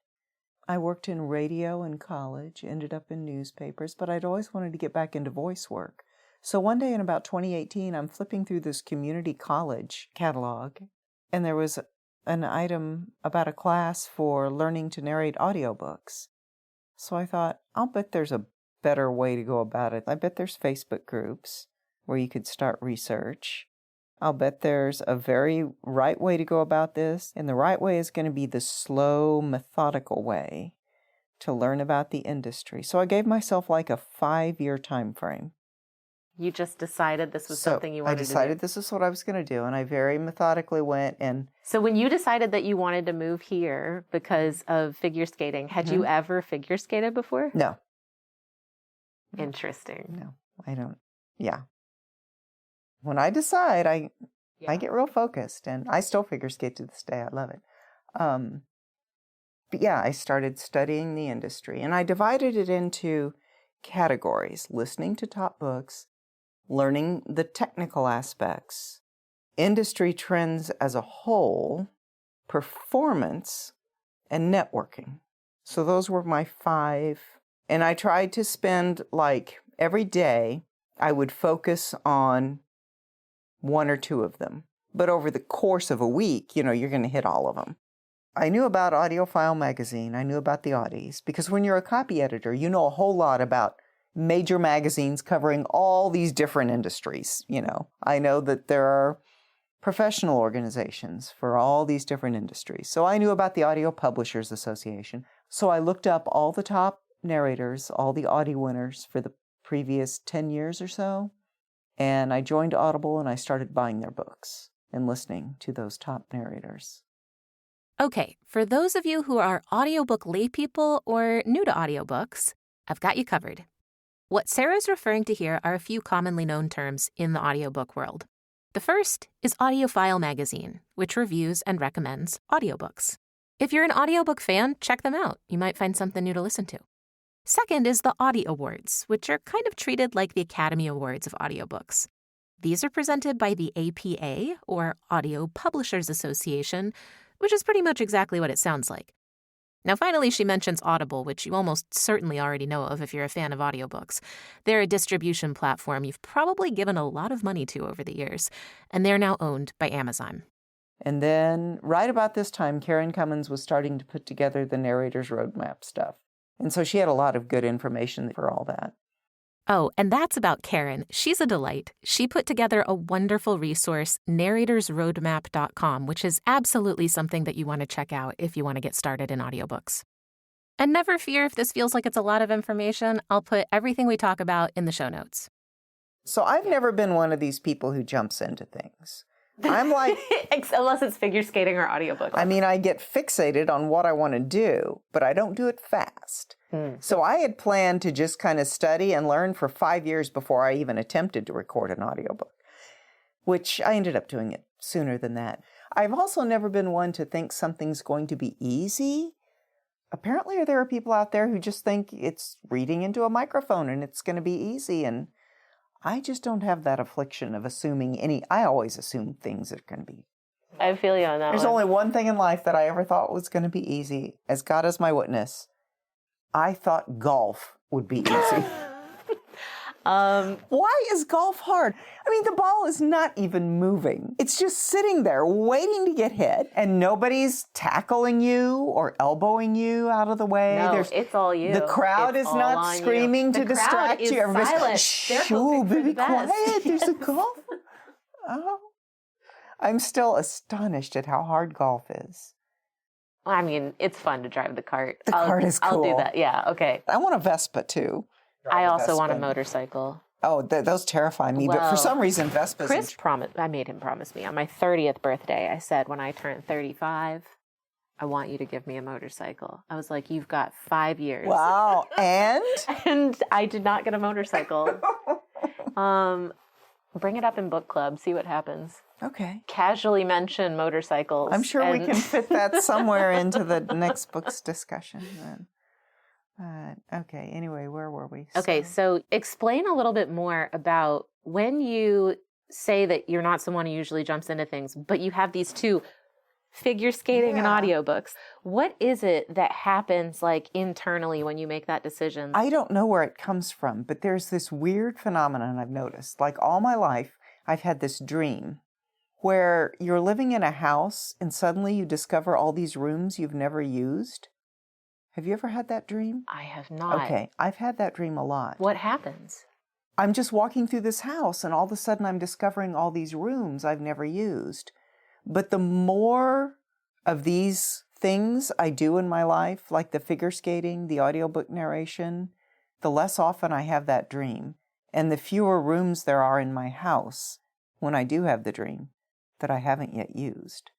I worked in radio in college, ended up in newspapers, but I'd always wanted to get back into voice work. So one day in about 2018, I'm flipping through this community college catalog, and there was an item about a class for learning to narrate audiobooks. So I thought, I'll bet there's a better way to go about it. I bet there's Facebook groups where you could start research. I'll bet there's a very right way to go about this, and the right way is going to be the slow, methodical way to learn about the industry. So I gave myself like a 5-year time frame. You just decided this was something you wanted to do? I decided this is what I was going to do, and I very methodically went and... So when you decided that you wanted to move here because of figure skating, had you ever figure skated before? No. Interesting. No, I don't. Yeah. When I decide, I get real focused, and I still figure skate to this day. I love it. But yeah, I started studying the industry, and I divided it into categories: listening to top books, learning the technical aspects, industry trends as a whole, performance, and networking. So those were my 5. And I tried to spend every day, I would focus on 1 or 2 of them. But over the course of a week, you're going to hit all of them. I knew about AudioFile magazine. I knew about the Audis, because when you're a copy editor, you know a whole lot about major magazines covering all these different industries. I know that there are professional organizations for all these different industries. So I knew about the Audio Publishers Association. So I looked up all the top narrators, all the Audie winners for the previous 10 years or so. And I joined Audible and I started buying their books and listening to those top narrators. Okay, for those of you who are audiobook laypeople or new to audiobooks, I've got you covered. What Sarah's referring to here are a few commonly known terms in the audiobook world. The first is Audiophile Magazine, which reviews and recommends audiobooks. If you're an audiobook fan, check them out. You might find something new to listen to. Second is the Audie Awards, which are kind of treated like the Academy Awards of audiobooks. These are presented by the APA, or Audio Publishers Association, which is pretty much exactly what it sounds like. Now, finally, she mentions Audible, which you almost certainly already know of if you're a fan of audiobooks. They're a distribution platform you've probably given a lot of money to over the years, and they're now owned by Amazon. And then, right about this time, Karen Cummins was starting to put together the narrator's roadmap stuff. And so she had a lot of good information for all that. Oh, and that's about Karen. She's a delight. She put together a wonderful resource, narratorsroadmap.com, which is absolutely something that you want to check out if you want to get started in audiobooks. And never fear if this feels like it's a lot of information. I'll put everything we talk about in the show notes. So I've never been one of these people who jumps into things. I'm like... Unless it's figure skating or audiobook. I mean, I get fixated on what I want to do, but I don't do it fast. So I had planned to just kind of study and learn for 5 years before I even attempted to record an audiobook, which I ended up doing it sooner than that. I've also never been one to think something's going to be easy. Apparently there are people out there who just think it's reading into a microphone and it's going to be easy, and I just don't have that affliction of assuming I always assume things are going to be. I feel you on that There's only one thing in life that I ever thought was going to be easy. As God is my witness, I thought golf would be easy. Why is golf hard? I mean, the ball is not even moving. It's just sitting there waiting to get hit, and nobody's tackling you or elbowing you out of the way. No, it's all you. The crowd is not screaming to distract you. Everybody's silent. Shh, be quiet. There's a golf. Oh. I'm still astonished at how hard golf is. I mean, it's fun to drive the cart. The cart is cool. I'll do that. Yeah, okay. I want a Vespa, too. I also want a motorcycle. Oh, those terrify me. But for some reason, Vespas... Chris I made him promise me on my 30th birthday. I said, when I turn 35, I want you to give me a motorcycle. I was like, you've got 5 years. Wow. And? And I did not get a motorcycle. Bring it up in book club. See what happens. Okay. Casually mention motorcycles. I'm sure we can fit that somewhere into the next book's discussion then. Okay, anyway, where were we? Okay, so explain a little bit more about when you say that you're not someone who usually jumps into things, but you have these two, figure skating and audiobooks. What is it that happens like internally when you make that decision? I don't know where it comes from, but there's this weird phenomenon I've noticed. Like all my life, I've had this dream where you're living in a house and suddenly you discover all these rooms you've never used. Have you ever had that dream? I have not. Okay, I've had that dream a lot. What happens? I'm just walking through this house and all of a sudden I'm discovering all these rooms I've never used. But the more of these things I do in my life, like the figure skating, the audiobook narration, the less often I have that dream. And the fewer rooms there are in my house when I do have the dream that I haven't yet used.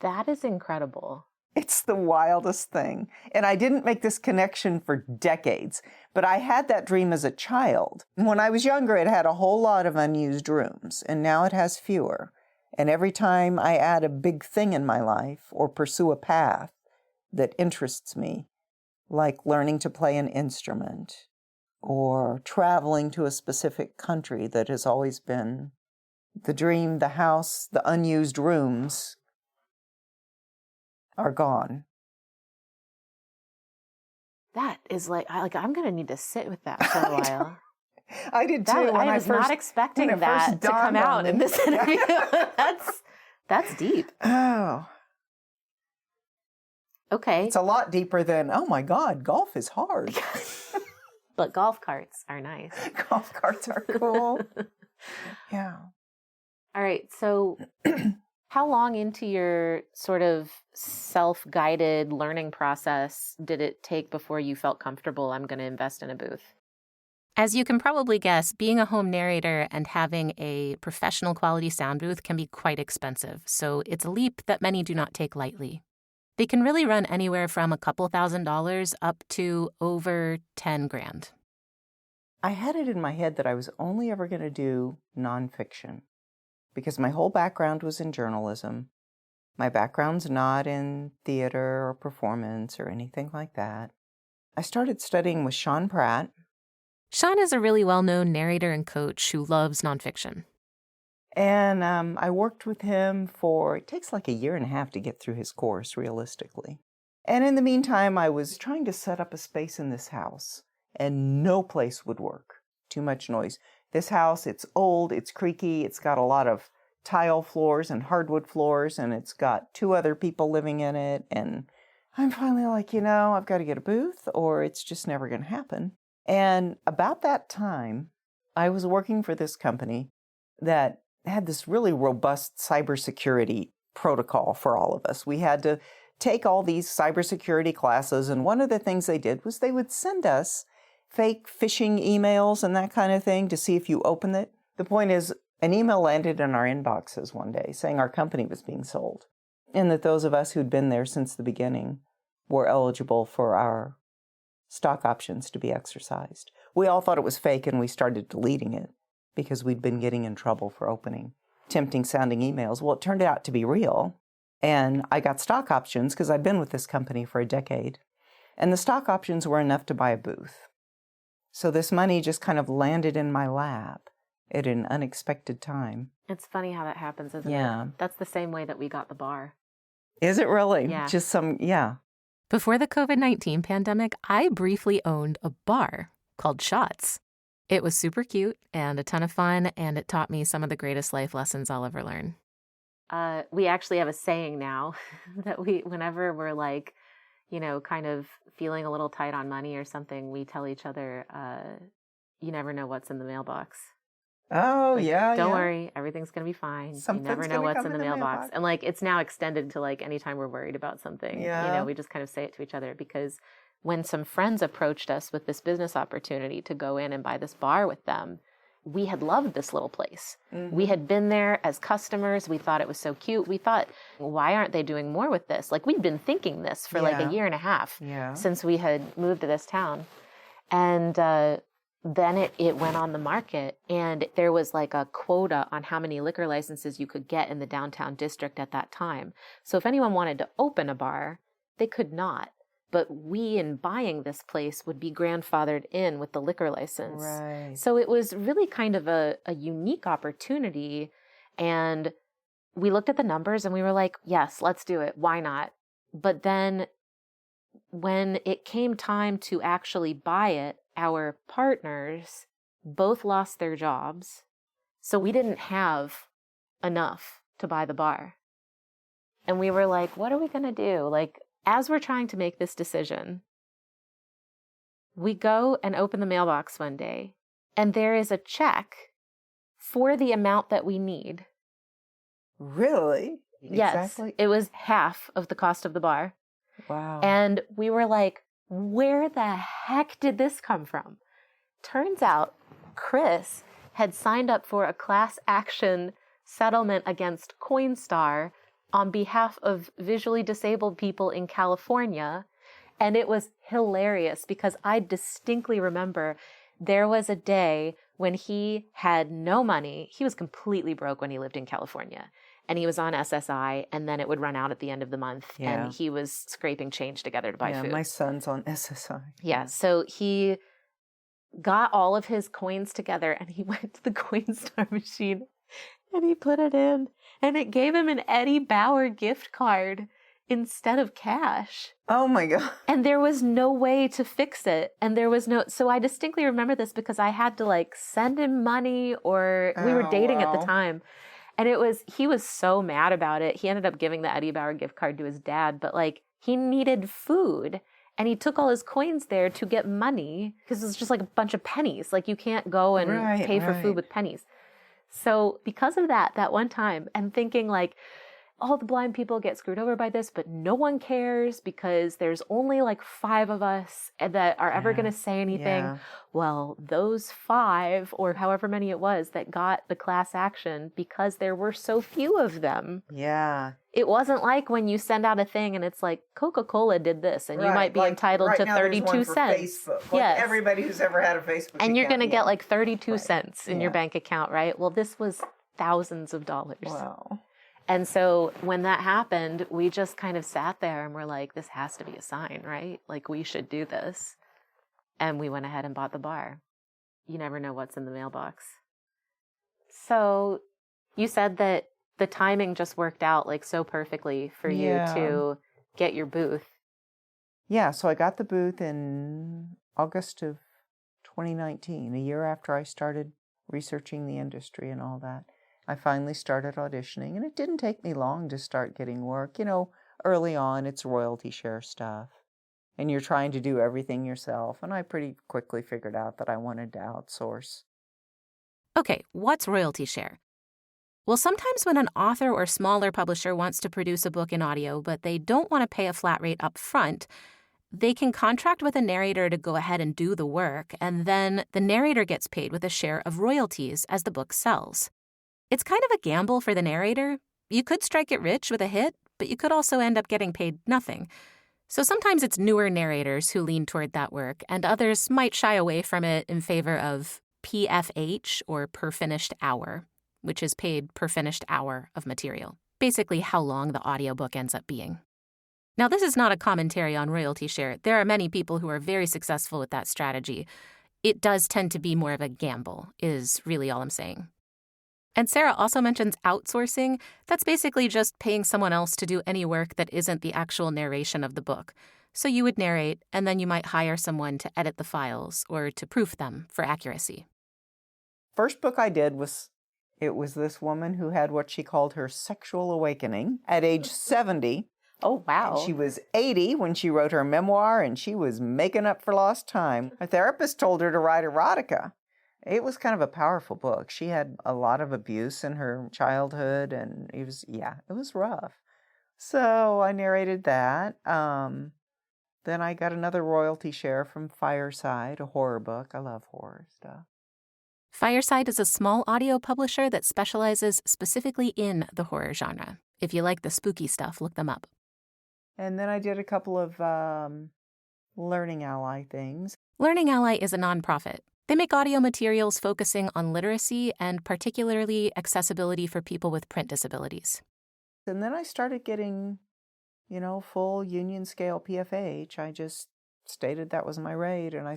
That is incredible. It's the wildest thing. And I didn't make this connection for decades, but I had that dream as a child. When I was younger, it had a whole lot of unused rooms, and now it has fewer. And every time I add a big thing in my life or pursue a path that interests me, like learning to play an instrument or traveling to a specific country that has always been the dream, the house, the unused rooms are gone. That is I'm going to need to sit with that for a while. I did too. I was not expecting that to come out in this interview. That's deep. Oh. Okay. It's a lot deeper than, oh my God, golf is hard. But golf carts are nice. Golf carts are cool. Yeah. All right. So how long into your sort of self-guided learning process did it take before you felt comfortable, I'm going to invest in a booth? As you can probably guess, being a home narrator and having a professional quality sound booth can be quite expensive, so it's a leap that many do not take lightly. They can really run anywhere from a couple $1,000s up to over 10 grand. I had it in my head that I was only ever going to do nonfiction because my whole background was in journalism. My background's not in theater or performance or anything like that. I started studying with Sean Pratt. Sean is a really well-known narrator and coach who loves nonfiction. And I worked with him it takes like a year and a half to get through his course, realistically. And in the meantime, I was trying to set up a space in this house, and no place would work. Too much noise. This house, it's old, it's creaky, it's got a lot of tile floors and hardwood floors, and it's got 2 other people living in it. And I'm finally like, I've got to get a booth, or it's just never going to happen. And about that time, I was working for this company that had this really robust cybersecurity protocol for all of us. We had to take all these cybersecurity classes, and one of the things they did was they would send us fake phishing emails and that kind of thing to see if you open it. The point is, an email landed in our inboxes one day saying our company was being sold, and that those of us who'd been there since the beginning were eligible for our stock options to be exercised. We all thought it was fake, and we started deleting it because we'd been getting in trouble for opening tempting sounding emails. Well, it turned out to be real, and I got stock options because I'd been with this company for a decade, and the stock options were enough to buy a booth. So this money just kind of landed in my lap at an unexpected time. It's funny how that happens, isn't it? Yeah. That's the same way that we got the bar. Is it really? Yeah. Yeah. Before the COVID-19 pandemic, I briefly owned a bar called Shots. It was super cute and a ton of fun, and it taught me some of the greatest life lessons I'll ever learn. We actually have a saying now that whenever we're like, kind of feeling a little tight on money or something, we tell each other, you never know what's in the mailbox. Oh, yeah. Don't worry, everything's going to be fine. Something's you never know gonna what's come in the mailbox. And it's now extended to anytime we're worried about something. Yeah. We just kind of say it to each other, because when some friends approached us with this business opportunity to go in and buy this bar with them, we had loved this little place. Mm-hmm. We had been there as customers. We thought it was so cute. We thought, why aren't they doing more with this? We'd been thinking this for a year and a half since we had moved to this town. And then it went on the market, and there was a quota on how many liquor licenses you could get in the downtown district at that time. So if anyone wanted to open a bar, they could not. But we, in buying this place, would be grandfathered in with the liquor license. Right. So it was really kind of a unique opportunity. And we looked at the numbers and we were like, yes, let's do it. Why not? But then when it came time to actually buy it, our partners both lost their jobs. So we didn't have enough to buy the bar. And we were like, what are we going to do? As we're trying to make this decision, we go and open the mailbox one day, and there is a check for the amount that we need. Really? Yes. Exactly? It was half of the cost of the bar. Wow. And we were like, where the heck did this come from? Turns out Chris had signed up for a class action settlement against Coinstar on behalf of visually disabled people in California. And it was hilarious because I distinctly remember there was a day when he had no money. He was completely broke when he lived in California. And he was on SSI, and then it would run out at the end of the month. Yeah. And he was scraping change together to buy food. My son's on SSI. Yeah, so he got all of his coins together, and he went to the Coinstar machine, and he put it in. And it gave him an Eddie Bauer gift card instead of cash. Oh my God. And there was no way to fix it. And there was so I distinctly remember this because I had to send him money, or we were dating at the time. And he was so mad about it. He ended up giving the Eddie Bauer gift card to his dad, but he needed food. And he took all his coins there to get money because it was just a bunch of pennies. You can't go and pay for food with pennies. So because of that one time, and thinking like, all the blind people get screwed over by this, but no one cares because there's only like 5 of us that are ever going to say anything. Yeah. Well, those 5 or however many it was that got the class action because there were so few of them. Yeah. It wasn't like when you send out a thing and it's like Coca-Cola did this and you might be entitled to 32 cents. Facebook. Like everybody who's ever had a Facebook and you're going to account, get like 32 cents in your bank account, right? Well, this was thousands of dollars. Wow. And so when that happened, we just kind of sat there and we're like, this has to be a sign, right? Like, we should do this. And we went ahead and bought the bar. You never know what's in the mailbox. So you said that the timing just worked out like so perfectly for you to get your booth. Yeah, so I got the booth in August of 2019, a year after I started researching the industry and all that. I finally started auditioning, and it didn't take me long to start getting work. You know, early on, it's royalty share stuff, and you're trying to do everything yourself, and I pretty quickly figured out that I wanted to outsource. Okay, what's royalty share? Well, sometimes when an author or smaller publisher wants to produce a book in audio, but they don't want to pay a flat rate up front, they can contract with a narrator to go ahead and do the work, and then the narrator gets paid with a share of royalties as the book sells. It's kind of a gamble for the narrator. You could strike it rich with a hit, but you could also end up getting paid nothing. So sometimes it's newer narrators who lean toward that work, and others might shy away from it in favor of PFH, or per finished hour, which is paid per finished hour of material, basically how long the audiobook ends up being. Now, this is not a commentary on royalty share. There are many people who are very successful with that strategy. It does tend to be more of a gamble, is really all I'm saying. And Sarah also mentions outsourcing. That's basically just paying someone else to do any work that isn't the actual narration of the book. So you would narrate, and then you might hire someone to edit the files or to proof them for accuracy. First book I did was this woman who had what she called her sexual awakening at age 70. Oh, wow. And she was 80 when she wrote her memoir, and she was making up for lost time. Her therapist told her to write erotica. It was kind of a powerful book. She had a lot of abuse in her childhood, and it was rough. So I narrated that. Then I got another royalty share from Fireside, a horror book. I love horror stuff. Fireside is a small audio publisher that specializes specifically in the horror genre. If you like the spooky stuff, look them up. And then I did a couple of Learning Ally things. Learning Ally is a nonprofit. They make audio materials focusing on literacy and particularly accessibility for people with print disabilities. And then I started getting, full union scale PFH. I just stated that was my rate, and I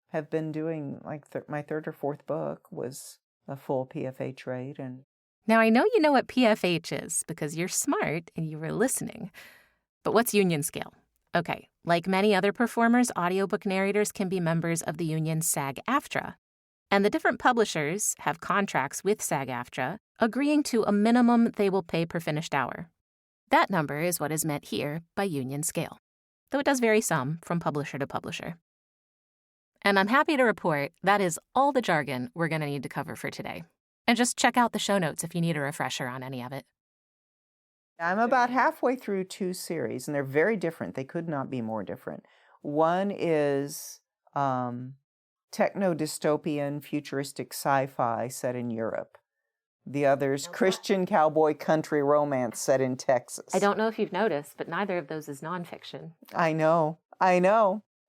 have been doing my 3rd or 4th book was a full PFH rate. And now I know you know what PFH is because you're smart and you were listening. But what's union scale? Okay, like many other performers, audiobook narrators can be members of the union SAG-AFTRA. And the different publishers have contracts with SAG-AFTRA, agreeing to a minimum they will pay per finished hour. That number is what is meant here by union scale, though it does vary some from publisher to publisher. And I'm happy to report that is all the jargon we're going to need to cover for today. And just check out the show notes if you need a refresher on any of it. I'm about halfway through 2 series, and they're very different. They could not be more different. One is techno-dystopian, futuristic sci-fi set in Europe. The other's Christian cowboy country romance set in Texas. I don't know if you've noticed, but neither of those is nonfiction. I know.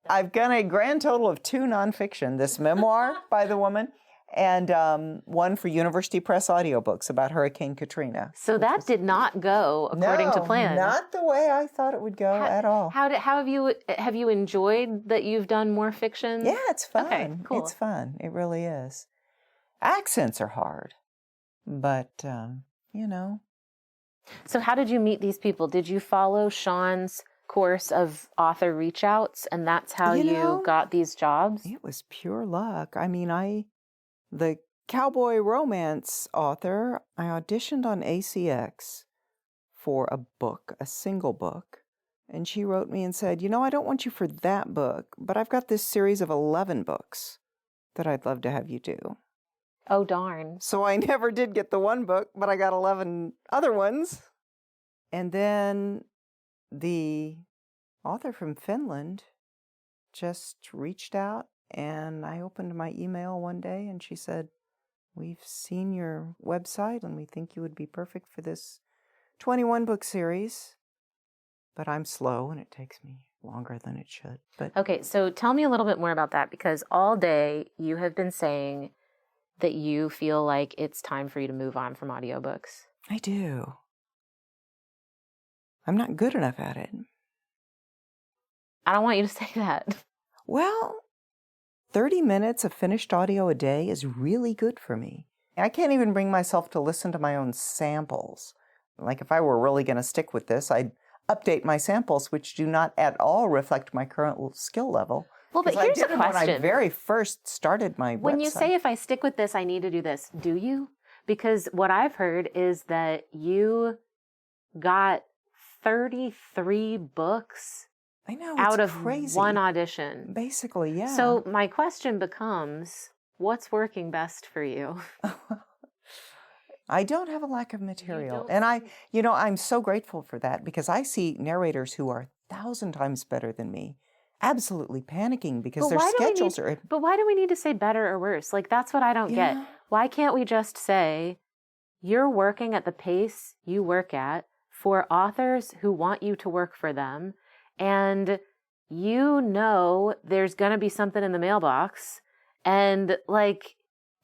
I've got a grand total of 2 nonfiction. This memoir by the woman, and one for University Press audiobooks about Hurricane Katrina. So that did not go according to plan. Not the way I thought it would go at all. How have you enjoyed that you've done more fiction? Yeah, it's fun. Okay, cool. It's fun. It really is. Accents are hard, but So how did you meet these people? Did you follow Sean's course of author reach outs, and that's how you got these jobs? It was pure luck. I mean, the cowboy romance author, I auditioned on ACX for a single book. And she wrote me and said, I don't want you for that book, but I've got this series of 11 books that I'd love to have you do. Oh, darn. So I never did get the one book, but I got 11 other ones. And then the author from Finland just reached out, and I opened my email one day and she said, "We've seen your website and we think you would be perfect for this 21 book series, but I'm slow and it takes me longer than it should." But Okay, so tell me a little bit more about that, because all day you have been saying that you feel like it's time for you to move on from audiobooks. I do. I'm not good enough at it. I don't want you to say that. Well, 30 minutes of finished audio a day is really good for me. I can't even bring myself to listen to my own samples. Like if I were really going to stick with this, I'd update my samples, which do not at all reflect my current skill level. Well, but here's a question. When I very first started my When website. you say, if I stick with this, I need to do this, do you? Because what I've heard is that you got 33 books I know, out of crazy. one audition. Basically, yeah. So my question becomes, what's working best for you? I don't have a lack of material. And I'm so grateful for that, because I see narrators who are 1,000 times better than me absolutely panicking because their schedules are... But why do we need to say better or worse? Like, that's what I don't get. Why can't we just say, you're working at the pace you work at for authors who want you to work for them, and you know there's going to be something in the mailbox, and like,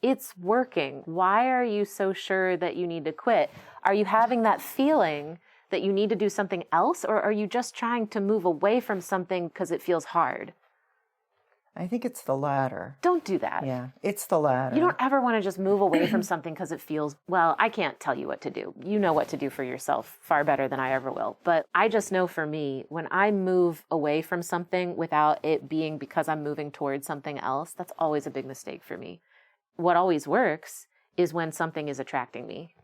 it's working. Why are you so sure that you need to quit? Are you having that feeling that you need to do something else, or are you just trying to move away from something because it feels hard? I think it's the latter. Don't do that. Yeah, it's the latter. You don't ever want to just move away from something because it feels, well, I can't tell you what to do. You know what to do for yourself far better than I ever will. But I just know for me, when I move away from something without it being because I'm moving towards something else, that's always a big mistake for me. What always works is when something is attracting me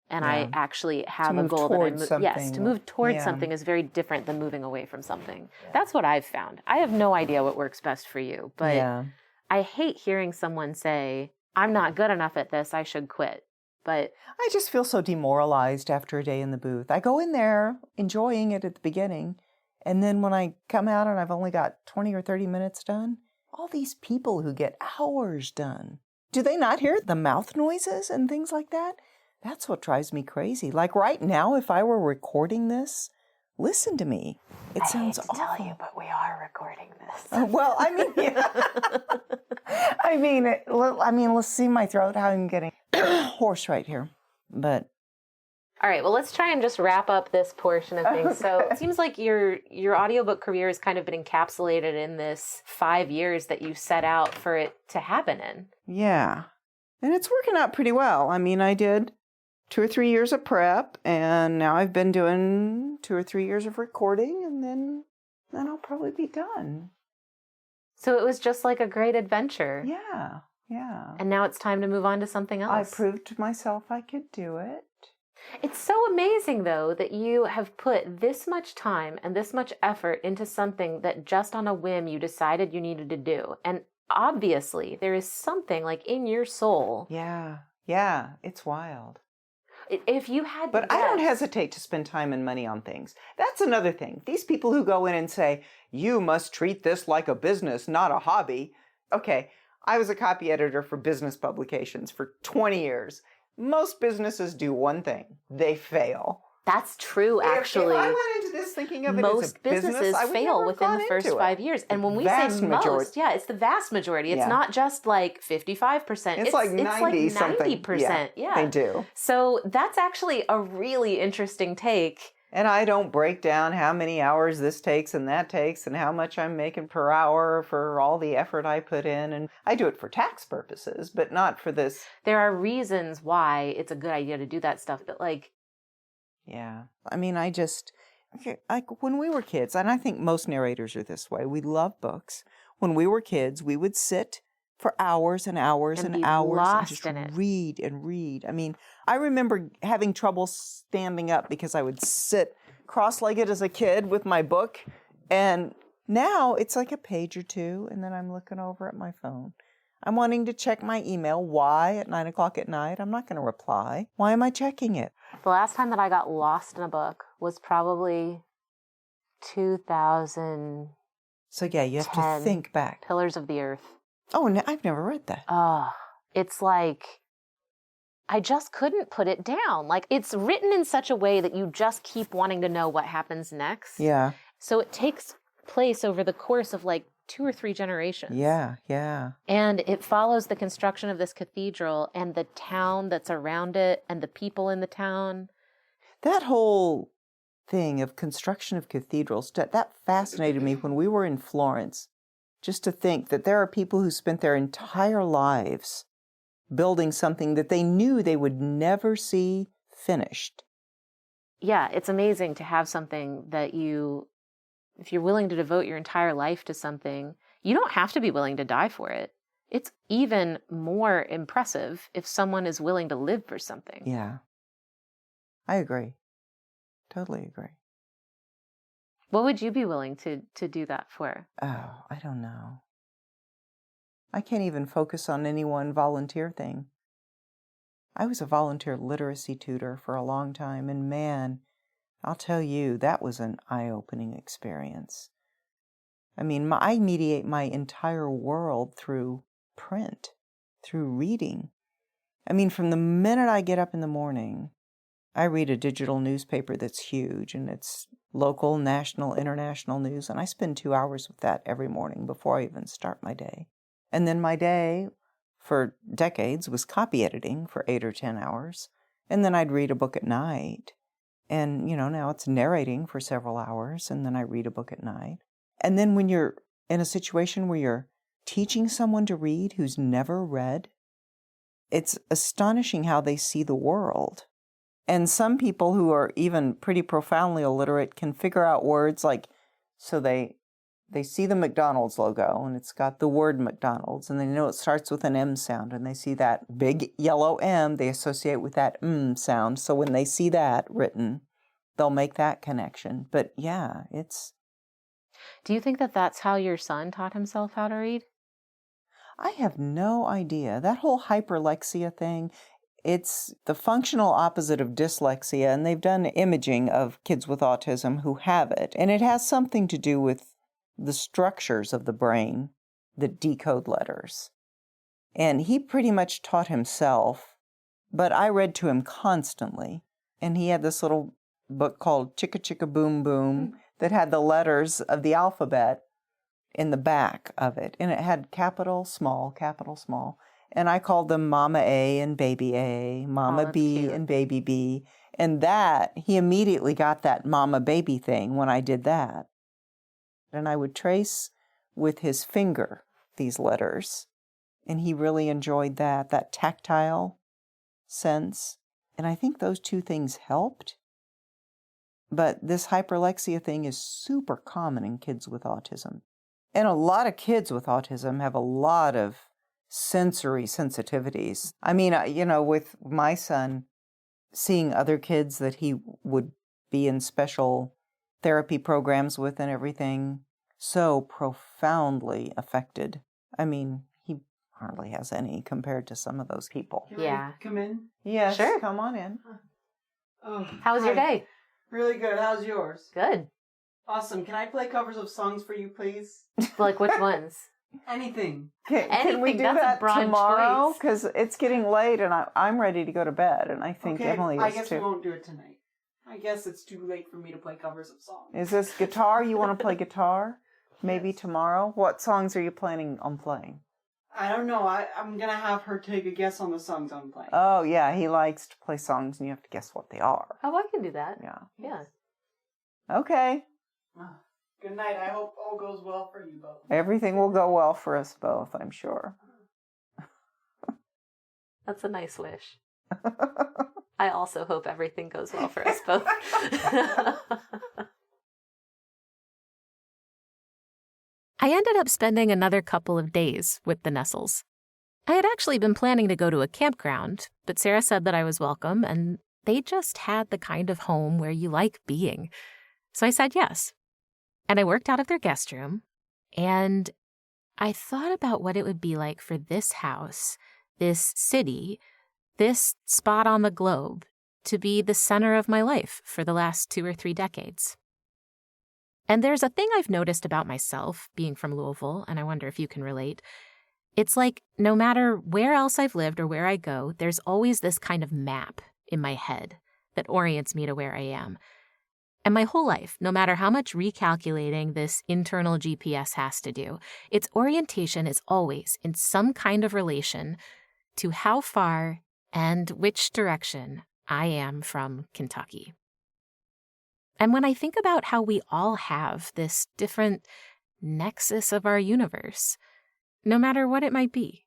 and I actually have a goal that to move towards something is very different than moving away from something. Yeah. That's what I've found. I have no idea what works best for you, but I hate hearing someone say, I'm not good enough at this, I should quit. But I just feel so demoralized after a day in the booth. I go in there enjoying it at the beginning, and then when I come out and I've only got 20 or 30 minutes done, all these people who get hours done. Do they not hear the mouth noises and things like that? That's what drives me crazy. Like right now, if I were recording this, listen to me. It sounds awful. I hate to tell you, but we are recording this. Well, I mean, I mean, let's see my throat, how I'm getting hoarse right here. But all right, well, let's try and just wrap up this portion of things. So it seems like your audiobook career has kind of been encapsulated in this 5 years that you set out for it to happen in. Yeah. And it's working out pretty well. I mean, I did 2 or 3 years of prep, and now I've been doing 2 or 3 years of recording, and then I'll probably be done. So it was just like a great adventure. Yeah, yeah. And now it's time to move on to something else. I proved to myself I could do it. It's so amazing, though, that you have put this much time and this much effort into something that just on a whim you decided you needed to do. And obviously, there is something like in your soul. Yeah, yeah, it's wild. If you had But I don't hesitate to spend time and money on things. That's another thing. These people who go in and say, you must treat this like a business, not a hobby. Okay, I was a copy editor for business publications for 20 years. Most businesses do one thing. They fail. That's true, actually. If I went into this thinking of it as a business, businesses fail within the first 5 years. And when we say most, it's the vast majority. It's not just like 55%. It's like 90 something. 90%. Yeah, they do. So that's actually a really interesting take. And I don't break down how many hours this takes and that takes and how much I'm making per hour for all the effort I put in. And I do it for tax purposes, but not for this. There are reasons why it's a good idea to do that stuff, but like... Yeah. I mean, like when we were kids, and I think most narrators are this way, we love books. When we were kids, we would sit for hours and hours and hours and just read and read. I mean, I remember having trouble standing up because I would sit cross-legged as a kid with my book, and now it's like a page or two, and then I'm looking over at my phone. I'm wanting to check my email. Why at 9 o'clock at night? I'm not going to reply. Why am I checking it? The last time that I got lost in a book was probably 2000. So yeah, you have to think back. Pillars of the Earth. Oh, no, I've never read that. It's like, I just couldn't put it down. Like, it's written in such a way that you just keep wanting to know what happens next. Yeah. So it takes place over the course of like 2 or 3 generations. Yeah, yeah. And it follows the construction of this cathedral and the town that's around it and the people in the town. That whole thing of construction of cathedrals, that fascinated me when we were in Florence. Just to think that there are people who spent their entire lives building something that they knew they would never see finished. Yeah, it's amazing to have something that if you're willing to devote your entire life to something, you don't have to be willing to die for it. It's even more impressive if someone is willing to live for something. Yeah. I agree. Totally agree. What would you be willing to do that for? Oh, I don't know. I can't even focus on any one volunteer thing. I was a volunteer literacy tutor for a long time, and man, I'll tell you, that was an eye-opening experience. I mean, I mediate my entire world through print, through reading. I mean, from the minute I get up in the morning, I read a digital newspaper that's huge, and it's local, national, international news, and I spend 2 hours with that every morning before I even start my day. And then my day, for decades, was copy editing for 8 or 10 hours, and then I'd read a book at night. And, now it's narrating for several hours, and then I read a book at night. And then when you're in a situation where you're teaching someone to read who's never read, it's astonishing how they see the world. And some people who are even pretty profoundly illiterate can figure out words like, so they see the McDonald's logo, and it's got the word McDonald's, and they know it starts with an M sound, and they see that big yellow M they associate with that sound. So when they see that written, they'll make that connection. But yeah, it's... Do you think that that's how your son taught himself how to read? I have no idea. That whole hyperlexia thing, it's the functional opposite of dyslexia, and they've done imaging of kids with autism who have it, and it has something to do with the structures of the brain that decode letters. And he pretty much taught himself, but I read to him constantly. And he had this little book called Chicka Chicka Boom Boom that had the letters of the alphabet in the back of it. And it had capital, small, capital, small. And I called them Mama A and Baby A, Mama B cute. and Baby B. And that, he immediately got that Mama Baby thing when I did that. And I would trace with his finger these letters. And he really enjoyed that tactile sense. And I think those two things helped. But this hyperlexia thing is super common in kids with autism. And a lot of kids with autism have a lot of sensory sensitivities. I mean, with my son, seeing other kids that he would be in special therapy programs with and everything, so profoundly affected. I mean, he hardly has any compared to some of those people. Can Yeah. I come in? Yes, Sure. come on in. Oh, How was your hi. day? Really good. How's yours? Good. Awesome. Can I play covers of songs for you, please? Like which ones? Anything. Can we Anything, do that's a that broad tomorrow? choice. Because it's getting late and I'm ready to go to bed, and I think Okay, Emily I is guess too. we won't do it tonight. I guess it's too late for me to play covers of songs. Is this guitar? You want to play guitar? Maybe Yes. tomorrow? What songs are you planning on playing? I don't know. I'm going to have her take a guess on the songs I'm playing. Oh, yeah, he likes to play songs and you have to guess what they are. Oh, I can do that. Yeah. Yeah. Okay. Good night. I hope all goes well for you both. Everything will go well for us both, I'm sure. That's a nice wish. I also hope everything goes well for us both. I ended up spending another couple of days with the Nessels. I had actually been planning to go to a campground, but Sarah said that I was welcome, and they just had the kind of home where you like being. So I said yes. And I worked out of their guest room, and I thought about what it would be like for this house, this city, this spot on the globe to be the center of my life for the last 2 or 3 decades. And there's a thing I've noticed about myself being from Louisville, and I wonder if you can relate. It's like no matter where else I've lived or where I go, there's always this kind of map in my head that orients me to where I am. And my whole life, no matter how much recalculating this internal GPS has to do, its orientation is always in some kind of relation to how far and which direction I am from Kentucky. And when I think about how we all have this different nexus of our universe, no matter what it might be,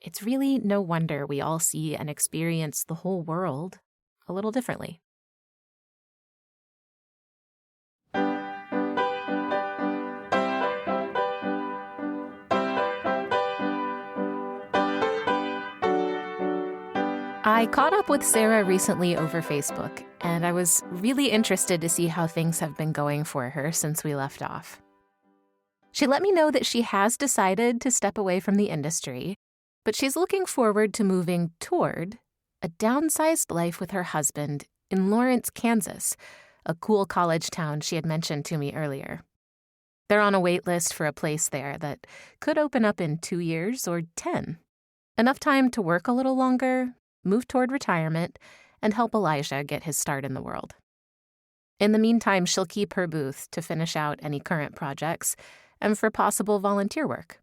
it's really no wonder we all see and experience the whole world a little differently. I caught up with Sarah recently over Facebook, and I was really interested to see how things have been going for her since we left off. She let me know that she has decided to step away from the industry, but she's looking forward to moving toward a downsized life with her husband in Lawrence, Kansas, a cool college town she had mentioned to me earlier. They're on a wait list for a place there that could open up in 2 years or 10. Enough time to work a little longer, move toward retirement, and help Elijah get his start in the world. In the meantime, she'll keep her booth to finish out any current projects and for possible volunteer work.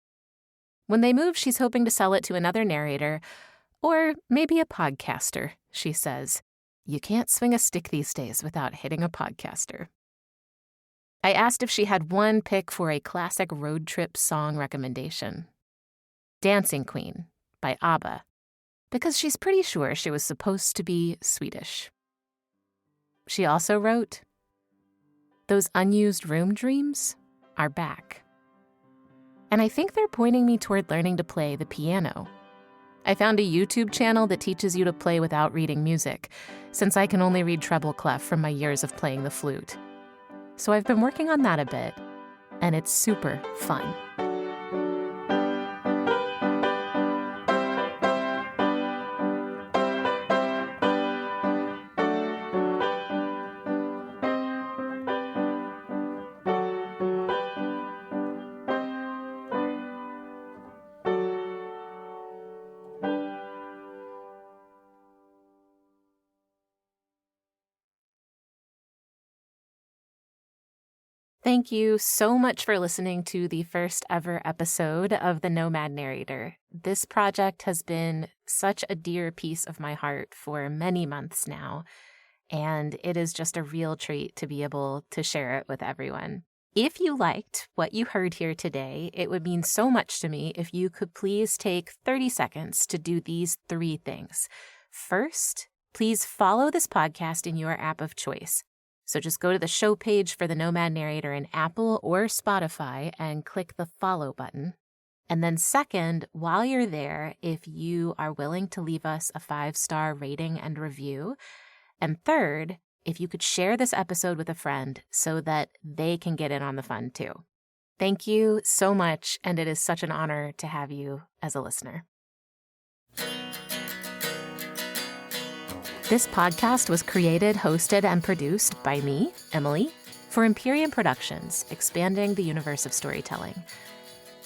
When they move, she's hoping to sell it to another narrator or maybe a podcaster, she says. You can't swing a stick these days without hitting a podcaster. I asked if she had one pick for a classic road trip song recommendation. Dancing Queen by ABBA, because she's pretty sure she was supposed to be Swedish. She also wrote, "Those unused room dreams are back." And I think they're pointing me toward learning to play the piano. I found a YouTube channel that teaches you to play without reading music, since I can only read treble clef from my years of playing the flute. So I've been working on that a bit, and it's super fun. Thank you so much for listening to the first ever episode of The Nomad Narrator. This project has been such a dear piece of my heart for many months now, and it is just a real treat to be able to share it with everyone. If you liked what you heard here today, it would mean so much to me if you could please take 30 seconds to do these 3 things. First, please follow this podcast in your app of choice. So just go to the show page for The Nomad Narrator in Apple or Spotify and click the follow button. And then second, while you're there, if you are willing to leave us a 5-star rating and review. And third, if you could share this episode with a friend so that they can get in on the fun too. Thank you so much, and it is such an honor to have you as a listener. This podcast was created, hosted, and produced by me, Emily, for Empyrean Productions, expanding the universe of storytelling.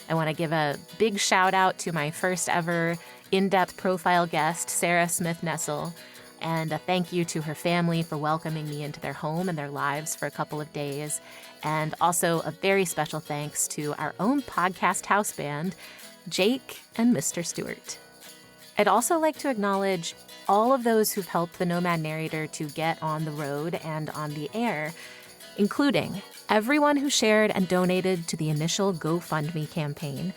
I want to give a big shout out to my first ever in-depth profile guest, Sarah Smith Nessel, and a thank you to her family for welcoming me into their home and their lives for a couple of days. And also a very special thanks to our own podcast house band, Jake and Mr. Stewart. I'd also like to acknowledge all of those who've helped the Nomad Narrator to get on the road and on the air, including everyone who shared and donated to the initial GoFundMe campaign,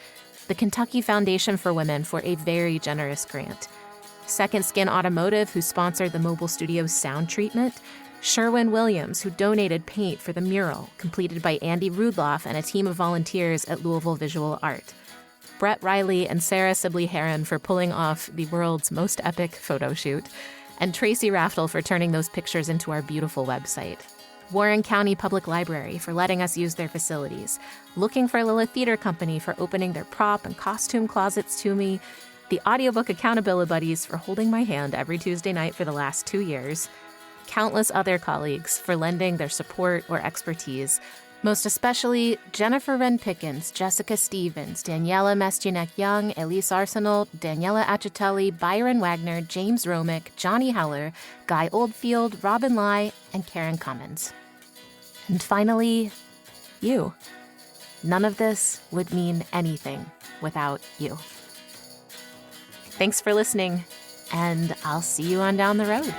the Kentucky Foundation for Women for a very generous grant, Second Skin Automotive, who sponsored the Mobile Studios sound treatment, Sherwin Williams, who donated paint for the mural completed by Andy Rudloff and a team of volunteers at Louisville Visual Art, Brett Riley and Sarah Sibley Heron for pulling off the world's most epic photo shoot, and Tracy Raftel for turning those pictures into our beautiful website. Warren County Public Library for letting us use their facilities, Looking for Lilith Theater Company for opening their prop and costume closets to me, the Audiobook Accountability Buddies for holding my hand every Tuesday night for the last 2 years, countless other colleagues for lending their support or expertise, most especially Jennifer Wren Pickens, Jessica Stevens, Daniela Mestinek-Young, Elise Arsenal, Daniela Acitelli, Byron Wagner, James Romick, Johnny Heller, Guy Oldfield, Robin Lai, and Karen Cummins. And finally, you. None of this would mean anything without you. Thanks for listening, and I'll see you on down the road.